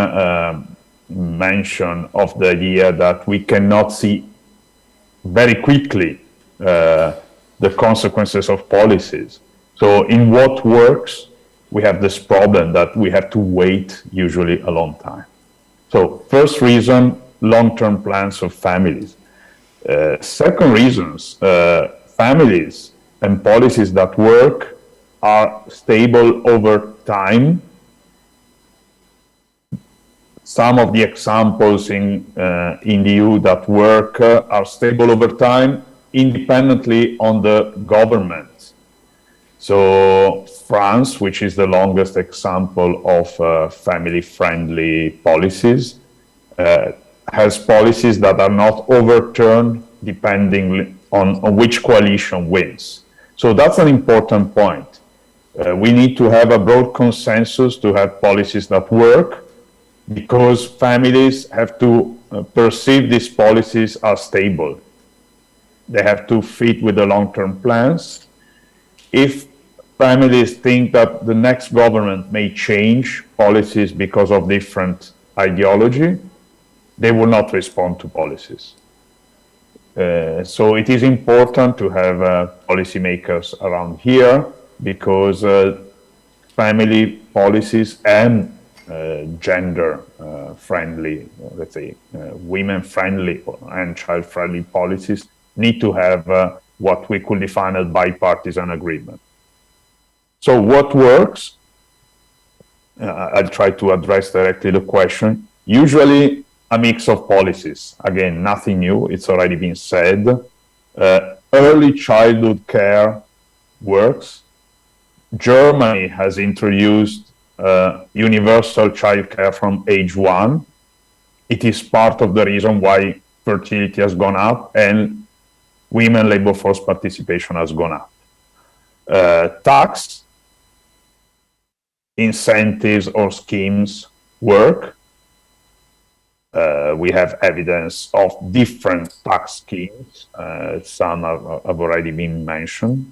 mention of the idea that we cannot see very quickly the consequences of policies. So in what works, we have this problem that we have to wait usually a long time. So first reason, long-term plans of families. Second reasons, families and policies that work are stable over time. Some of the examples in the EU that work are stable over time independently on the government. So France, which is the longest example of family-friendly policies, has policies that are not overturned depending on which coalition wins. So that's an important point. We need to have a broad consensus to have policies that work, because families have to perceive these policies as stable. They have to fit with the long-term plans. If families think that the next government may change policies because of different ideology, they will not respond to policies. So it is important to have policymakers around here, because family policies and gender-friendly, let's say, women-friendly and child-friendly policies need to have what we could define as bipartisan agreement. So what works? I'll try to address directly the question. Usually a mix of policies. Again, nothing new, it's already been said. Early childhood care works. Germany has introduced universal child care from age 1. It is part of the reason why fertility has gone up and women labor force participation has gone up. Tax incentives or schemes work. We have evidence of different tax schemes. Some have already been mentioned.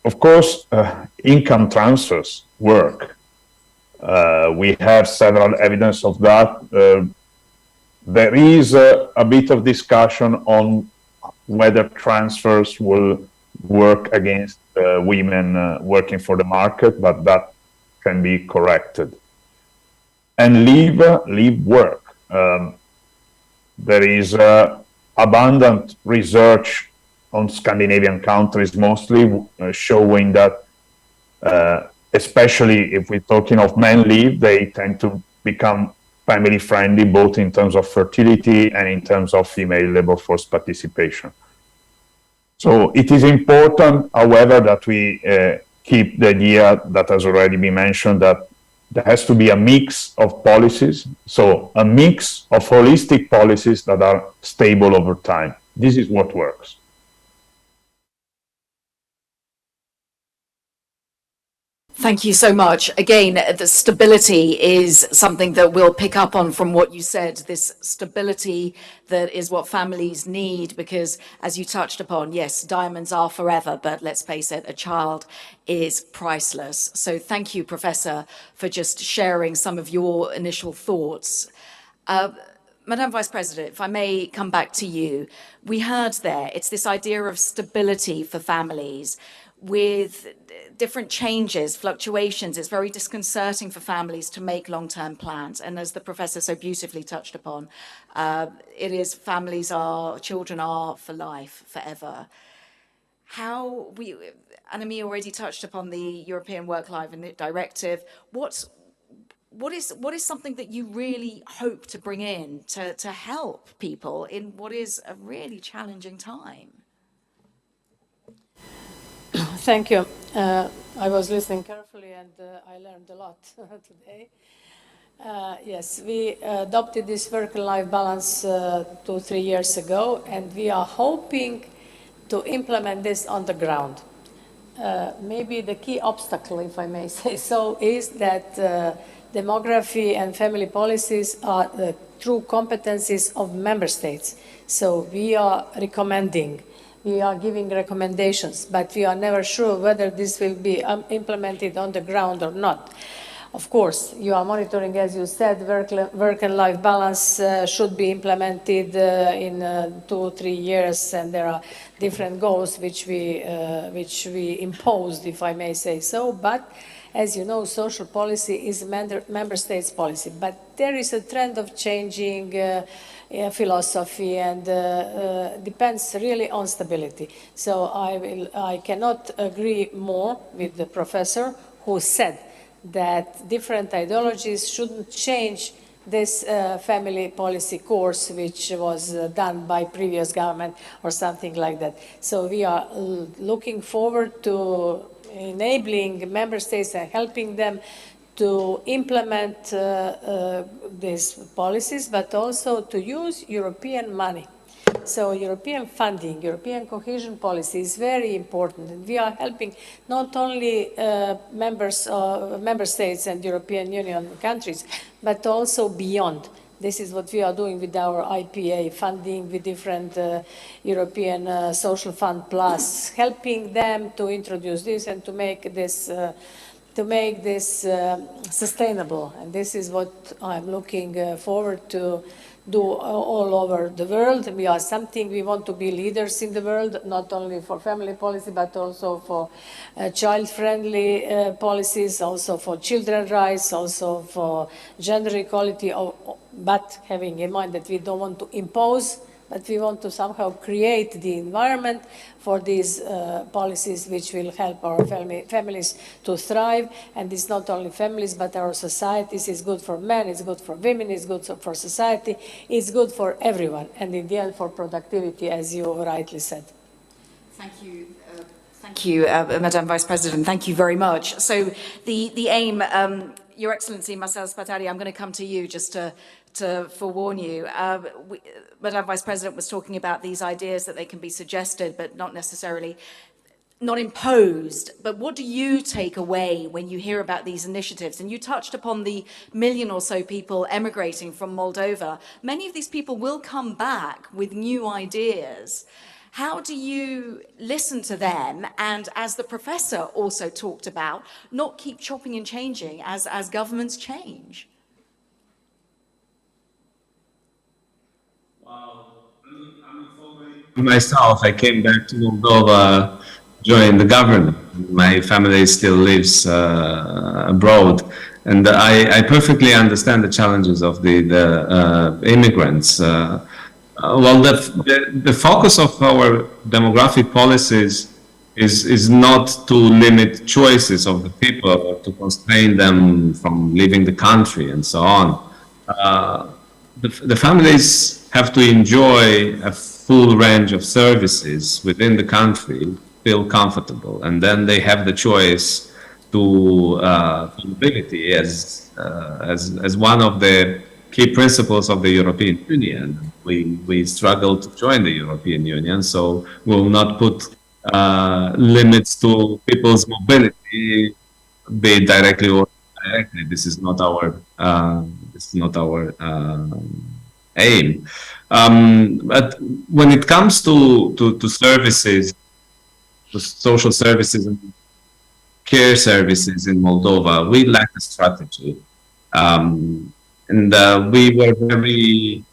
Of course, income transfers work. We have several evidence of that. There is a bit of discussion on whether transfers will work against women working for the market, but that can be corrected. And leave work. There is abundant research on Scandinavian countries mostly, showing that, especially if we're talking of men leave, they tend to become family friendly, both in terms of fertility and in terms of female labor force participation. So it is important, however, that we keep the idea that has already been mentioned, that there has to be a mix of policies. So a mix of holistic policies that are stable over time. This is what works. Thank you so much. Again, the stability is something that we'll pick up on from what you said, this stability that is what families need, because as you touched upon, yes, diamonds are forever, but let's face it, a child is priceless. So thank you, Professor, for just sharing some of your initial thoughts. Madam Vice President, if I may come back to you, we heard there, it's this idea of stability for families. With different changes, fluctuations, it's very disconcerting for families to make long-term plans. And as the professor so beautifully touched upon, it is children are for life, forever. Annemie already touched upon the European Work-Life Directive. What is something that you really hope to bring in to help people in what is a really challenging time? Thank you. I was listening carefully and I learned a lot today. Yes, we adopted this work-life balance 2-3 years ago, and we are hoping to implement this on the ground. Maybe the key obstacle, if I may say so, is that demography and family policies are the true competencies of member states. So we are recommending, we are giving recommendations, but we are never sure whether this will be implemented on the ground or not. Of course, you are monitoring, as you said, work and life balance should be implemented in 2-3 years, and there are different goals which we imposed, if I may say so. But as you know, social policy is member states' policy. But there is a trend of changing philosophy, and depends really on stability. So I cannot agree more with the professor who said that different ideologies shouldn't change this family policy course which was done by previous government or something like that. So we are looking forward to enabling member states and helping them to implement these policies, but also to use European money. So European funding, European cohesion policy is very important, and we are helping not only member states and European Union countries, but also beyond. This is what we are doing with our IPA funding, with different European Social Fund Plus, helping them to introduce this and to make this sustainable. And this is what I'm looking forward to do all over the world. We want to be leaders in the world, not only for family policy, but also for child-friendly policies, also for children's rights, also for gender equality, but having in mind that we don't want to impose, but we want to somehow create the environment for these policies which will help our families to thrive. And it's not only families, but our societies. It's good for men, it's good for women, it's good for society, it's good for everyone, and in the end for productivity, as you rightly said. Thank you. Thank you, Madam Vice President. Thank you very much. So the aim, Your Excellency, Marcel Spatari, I'm going to come to you just to forewarn you. Madam Vice President was talking about these ideas that they can be suggested, but not necessarily, not imposed. But what do you take away when you hear about these initiatives? And you touched upon the 1 million or so people emigrating from Moldova. Many of these people will come back with new ideas. How do you listen to them and, as the professor also talked about, not keep chopping and changing as governments change? Myself, I came back to Moldova, joined the government. My family still lives abroad, and I perfectly understand the challenges of the immigrants. Well, the focus of our demographic policies is not to limit choices of the people or to constrain them from leaving the country and so on. The families have to enjoy a full range of services within the country, feel comfortable, and then they have the choice to mobility as one of the key principles of the European Union. We struggle to join the European Union, so we'll not put limits to people's mobility, be it directly or indirectly. This is not our aim. But when it comes to services, to social services and care services in Moldova, we lack a strategy. And we were very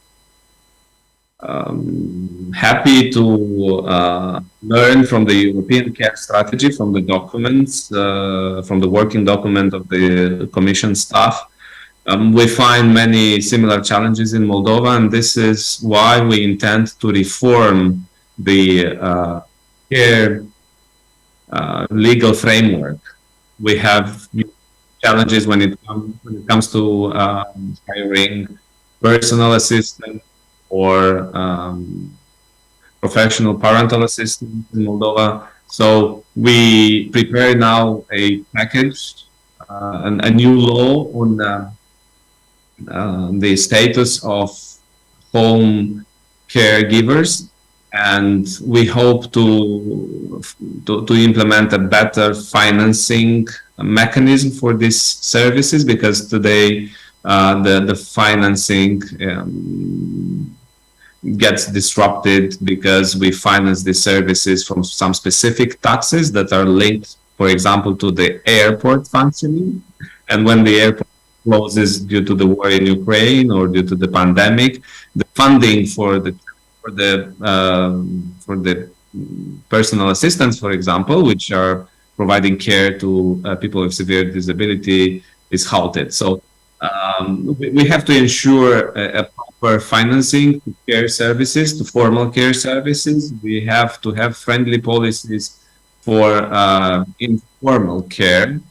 happy to learn from the European care strategy, from the documents, from the working document of the Commission staff. We find many similar challenges in Moldova, and this is why we intend to reform the care legal framework. We have challenges when it comes to hiring personal assistant or professional parental assistant in Moldova. So we prepare now a package, a new law on the status of home caregivers, and we hope to implement a better financing mechanism for these services, because today the financing gets disrupted because we finance these services from some specific taxes that are linked, for example, to the airport functioning. And when the airport closes due to the war in Ukraine or due to the pandemic, the funding for the personal assistants, for example, which are providing care to people with severe disability, is halted. So we have to ensure a proper financing to care services, to formal care services. We have to have friendly policies for informal care.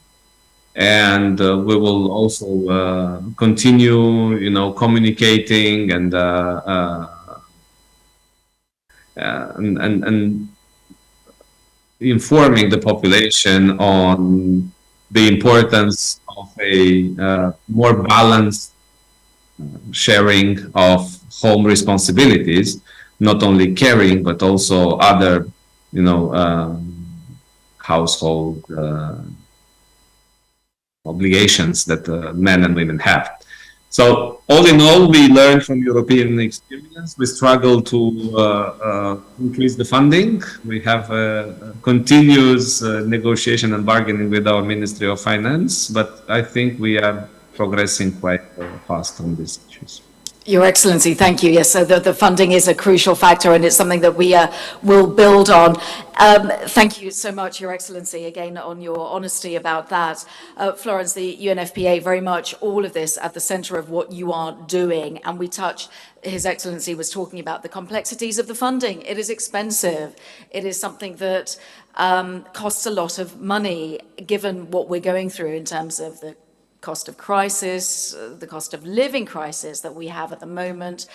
And we will also continue, communicating and informing the population on the importance of a more balanced sharing of home responsibilities, not only caring but also other, household obligations that men and women have. So all in all, we learn from European experience. We struggle to increase the funding. We have a continuous negotiation and bargaining with our Ministry of Finance, but I think we are progressing quite fast on these issues. Your Excellency, thank you. Yes, so the funding is a crucial factor, and it's something that we will build on. Thank you so much, Your Excellency, again, on your honesty about that. Florence, the UNFPA, very much all of this at the center of what you are doing. And we touched, His Excellency was talking about the complexities of the funding. It is expensive. It is something that costs a lot of money, given what we're going through in terms of the cost of crisis, the cost of living crisis that we have at the moment.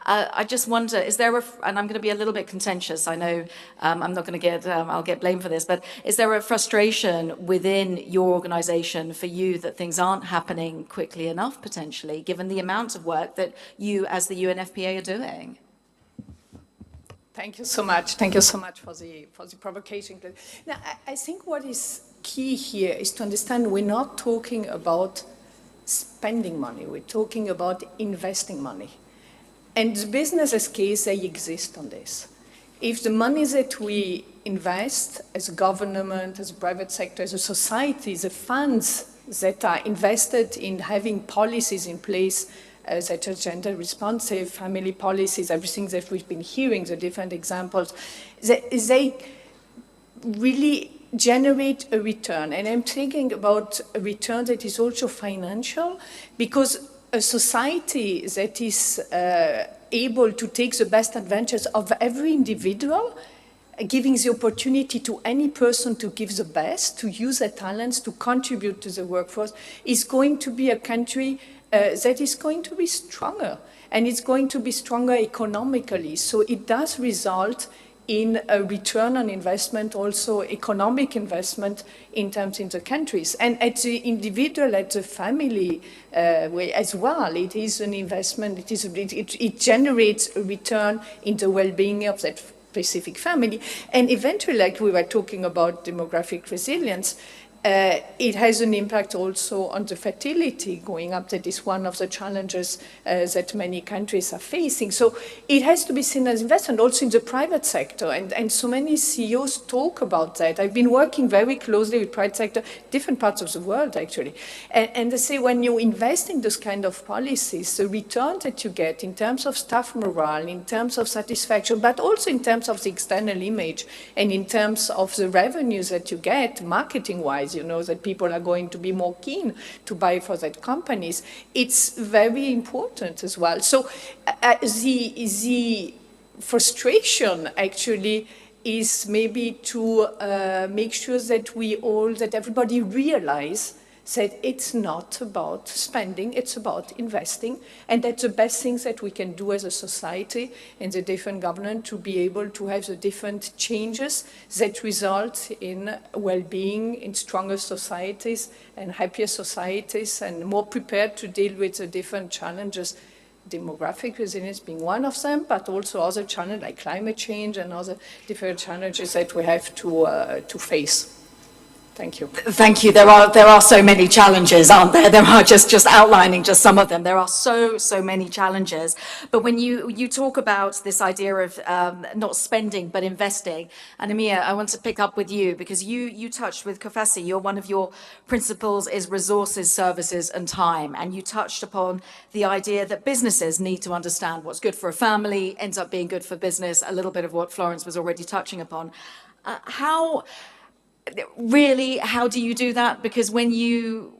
I just wonder, is there and I'm going to be a little bit contentious, I know I'm not going to I'll get blamed for this, but is there a frustration within your organization for you that things aren't happening quickly enough, potentially, given the amount of work that you as the UNFPA are doing? Thank you so much. Thank you so much for the provocation. Now, I think what is key here is to understand we're not talking about spending money. We're talking about investing money. And the business case, they exist on this. If the money that we invest as a government, as a private sector, as a society, the funds that are invested in having policies in place such as gender responsive, family policies, everything that we've been hearing, the different examples, they really generate a return. And I'm thinking about a return that is also financial, because a society that is able to take the best advantage of every individual, giving the opportunity to any person to give the best, to use their talents, to contribute to the workforce, is going to be a country that is going to be stronger, and it's going to be stronger economically. So it does result in a return on investment, also economic investment in terms in the countries. And at the individual, at the family way as well, it is an investment, it generates a return in the well-being of that specific family. And eventually, like we were talking about demographic resilience, it has an impact also on the fertility going up. That is one of the challenges that many countries are facing. So it has to be seen as investment also in the private sector. And so many CEOs talk about that. I've been working very closely with private sector, different parts of the world actually. And they say when you invest in those kind of policies, the return that you get in terms of staff morale, in terms of satisfaction, but also in terms of the external image and in terms of the revenues that you get marketing-wise, that people are going to be more keen to buy for that companies. It's very important as well. So the frustration actually is maybe to make sure that everybody realize that it's not about spending, it's about investing, and that's the best things that we can do as a society and the different government to be able to have the different changes that result in well-being, in stronger societies and happier societies and more prepared to deal with the different challenges. Demographic resilience being one of them, but also other challenges like climate change and other different challenges that we have to face. Thank you. Thank you. There are so many challenges, aren't there? There are just outlining just some of them. There are so many challenges. But when you talk about this idea of not spending but investing, Annemie, I want to pick up with you because you touched with Coface. One of your principles is resources, services, and time, and you touched upon the idea that businesses need to understand what's good for a family ends up being good for business. A little bit of what Florence was already touching upon. How do you do that? Because when you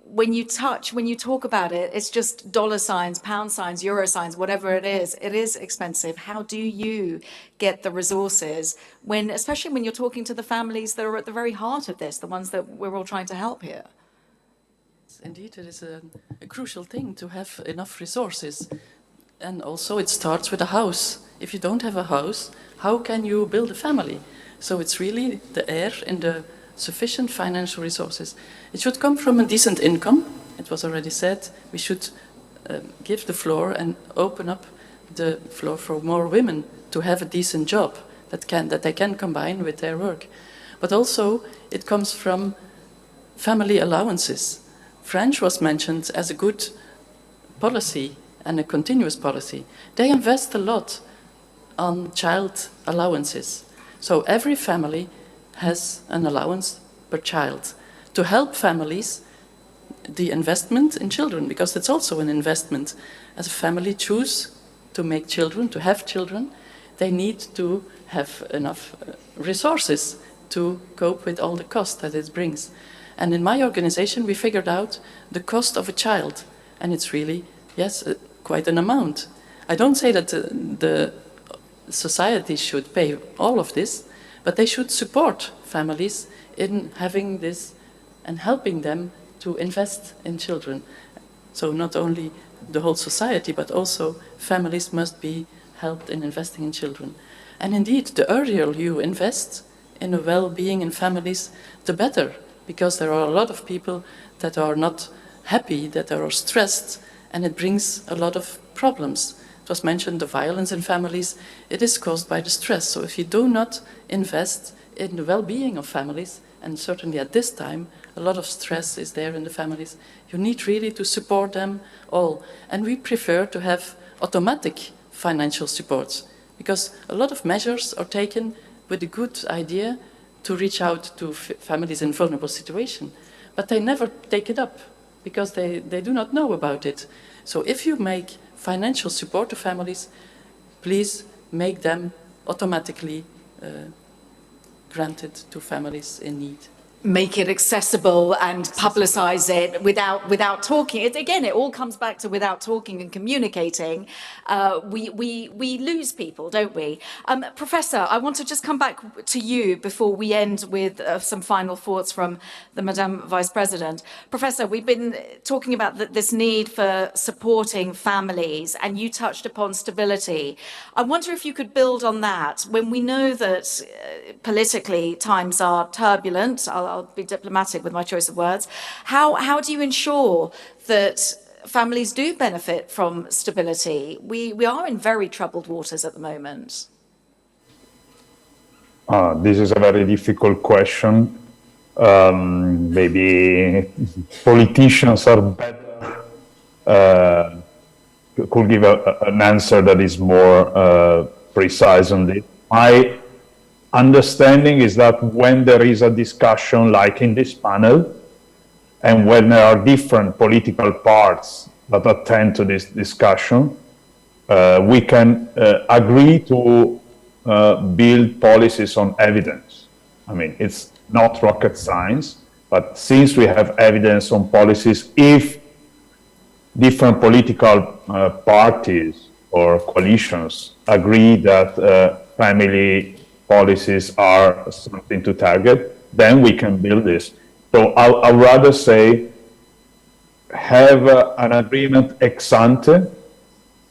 talk about it, it's just dollar signs, pound signs, euro signs, whatever it is expensive. How do you get the resources especially when you're talking to the families that are at the very heart of this, the ones that we're all trying to help here? Indeed, it is a crucial thing to have enough resources. And also it starts with a house. If you don't have a house, how can you build a family? So it's really the air and the sufficient financial resources. It should come from a decent income. It was already said we should give the floor and open up the floor for more women to have a decent job that they can combine with their work. But also it comes from family allowances. French was mentioned as a good policy and a continuous policy. They invest a lot on child allowances. So every family has an allowance per child to help families, the investment in children, because it's also an investment. As a family choose to make children, to have children, they need to have enough resources to cope with all the costs that it brings. And in my organization, we figured out the cost of a child, and it's really, yes, quite an amount. I don't say that the society should pay all of this, but they should support families in having this and helping them to invest in children. So not only the whole society, but also families must be helped in investing in children. And indeed, the earlier you invest in the well-being in families, the better, because there are a lot of people that are not happy, that are stressed, and it brings a lot of problems. It was mentioned the violence in families, it is caused by the stress. So if you do not invest in the well-being of families, and certainly at this time, a lot of stress is there in the families, you need really to support them all. And we prefer to have automatic financial supports, because a lot of measures are taken with a good idea to reach out to families in vulnerable situations, but they never take it up because they do not know about it. So if you make financial support to families, please make them automatically granted to families in need. Make it accessible and publicize it without talking. It all comes back to without talking and communicating. We lose people, don't we? Professor, I want to just come back to you before we end with some final thoughts from the Madame Vice President. Professor, we've been talking about this need for supporting families, and you touched upon stability. I wonder if you could build on that. When we know that politically times are turbulent, I'll be diplomatic with my choice of words. How do you ensure that families do benefit from stability? We are in very troubled waters at the moment. This is a very difficult question. Maybe politicians are better, could give an answer that is more precise on this. My understanding is that when there is a discussion like in this panel, and when there are different political parts that attend to this discussion, we can agree to build policies on evidence. I mean, it's not rocket science, but since we have evidence on policies, if different political parties or coalitions agree that family policies are something to target, then we can build this. So I'd rather say have an agreement ex ante,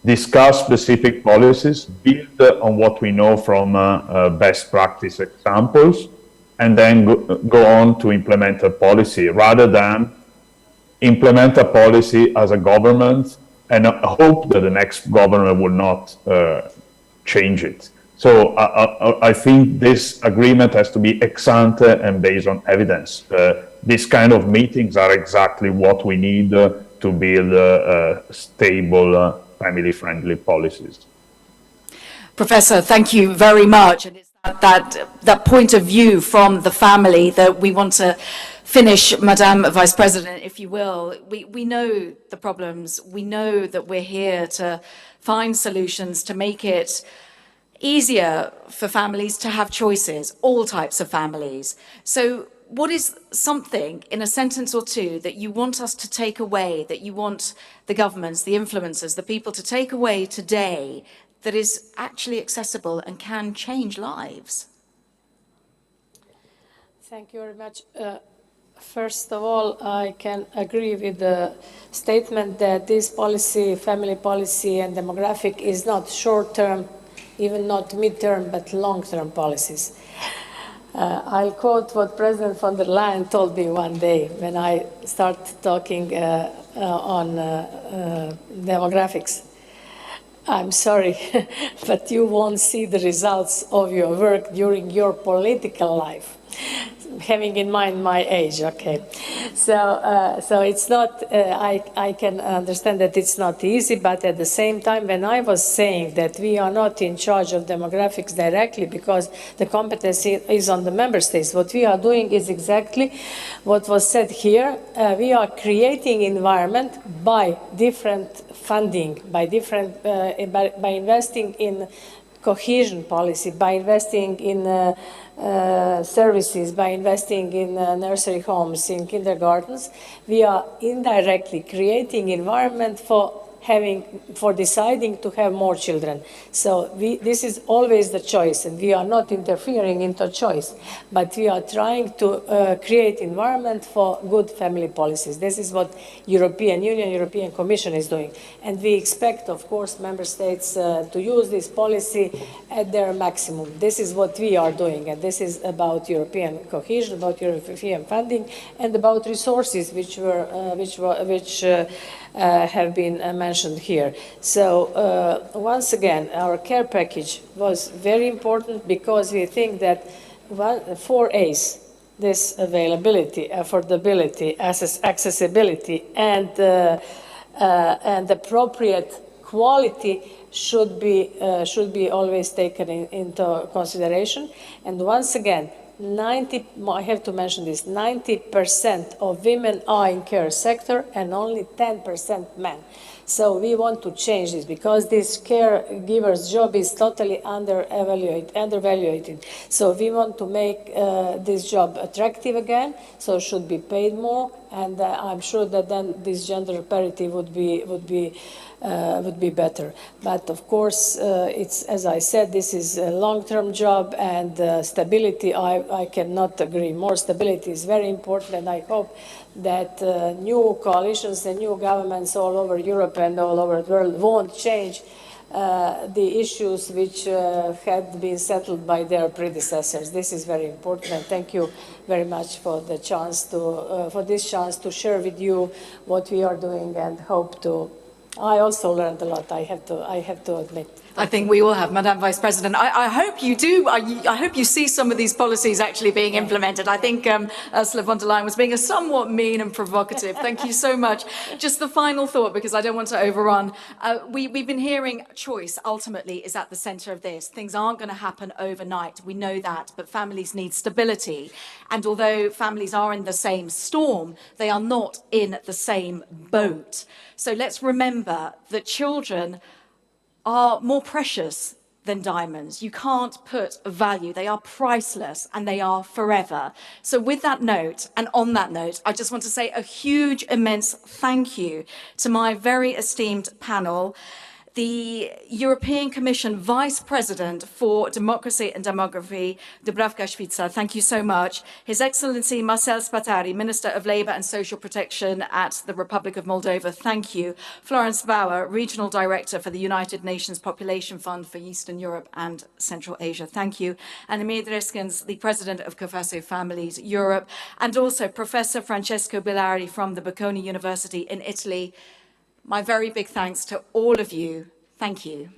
discuss specific policies, build on what we know from best practice examples, and then go on to implement a policy, rather than implement a policy as a government and hope that the next government will not change it. So I think this agreement has to be ex ante and based on evidence. These kind of meetings are exactly what we need to build stable, family-friendly policies. Professor, thank you very much. And it's that point of view from the family that we want to finish, Madame Vice President, if you will. We know the problems. We know that we're here to find solutions to make it easier for families to have choices, all types of families. So what is something in a sentence or two that you want us to take away, that you want the governments, the influencers, the people to take away today that is actually accessible and can change lives? Thank you very much. First of all, I can agree with the statement that this policy, family policy and demographic, is not short-term, even not mid-term, but long-term policies. I'll quote what President von der Leyen told me one day when I started talking on demographics. I'm sorry, but you won't see the results of your work during your political life. Having in mind my age, okay. So it's not, I can understand that it's not easy, but at the same time, when I was saying that we are not in charge of demographics directly because the competency is on the member states, what we are doing is exactly what was said here. We are creating environment by different funding, by investing in cohesion policy, by investing in services, by investing in nursery homes, in kindergartens, we are indirectly creating environment for deciding to have more children. So this is always the choice, and we are not interfering into choice, but we are trying to create environment for good family policies. This is what European Union, European Commission is doing. And we expect, of course, member states to use this policy at their maximum. This is what we are doing, and this is about European cohesion, about European funding, and about resources which have been mentioned here. So once again, our care package was very important because we think that 4 A's, this availability, affordability, accessibility, and appropriate quality should be always taken into consideration. And once again, I have to mention this, 90% of women are in care sector and only 10% men. So we want to change this because this caregiver's job is totally undervalued. So we want to make this job attractive again, so should be paid more, and I'm sure that then this gender parity would be better. But of course, it's, as I said, this is a long-term job, and stability, I cannot agree more. Stability is very important, and I hope that new coalitions and new governments all over Europe and all over the world won't change the issues which had been settled by their predecessors. This is very important, and thank you very much for the chance for this chance to share with you what we are doing, and hope to. I also learned a lot, I have to admit. I think we all have, Madam Vice President. I hope you do. I hope you see some of these policies actually being implemented. I think Ursula von der Leyen was being somewhat mean and provocative. Thank you so much. Just the final thought, because I don't want to overrun. We've been hearing choice ultimately is at the centre of this. Things aren't going to happen overnight. We know that, but families need stability. And although families are in the same storm, they are not in the same boat. So let's remember that children are more precious than diamonds. You can't put a value. They are priceless and they are forever. So with that note, and on that note, I just want to say a huge, immense thank you to my very esteemed panel. the European Commission Vice President for Democracy and Demography, Dubravka, Šuica, thank you so much. His Excellency Marcel Spatari, Minister of Labour and Social Protection at the Republic of Moldova, thank you. Florence Bauer, Regional Director for the United Nations Population Fund for Eastern Europe and Central Asia, thank you. Annemie, the President of Coface Families Europe, and also Professor Francesco Billari from the Bocconi University in Italy. My very big thanks to all of you. Thank you.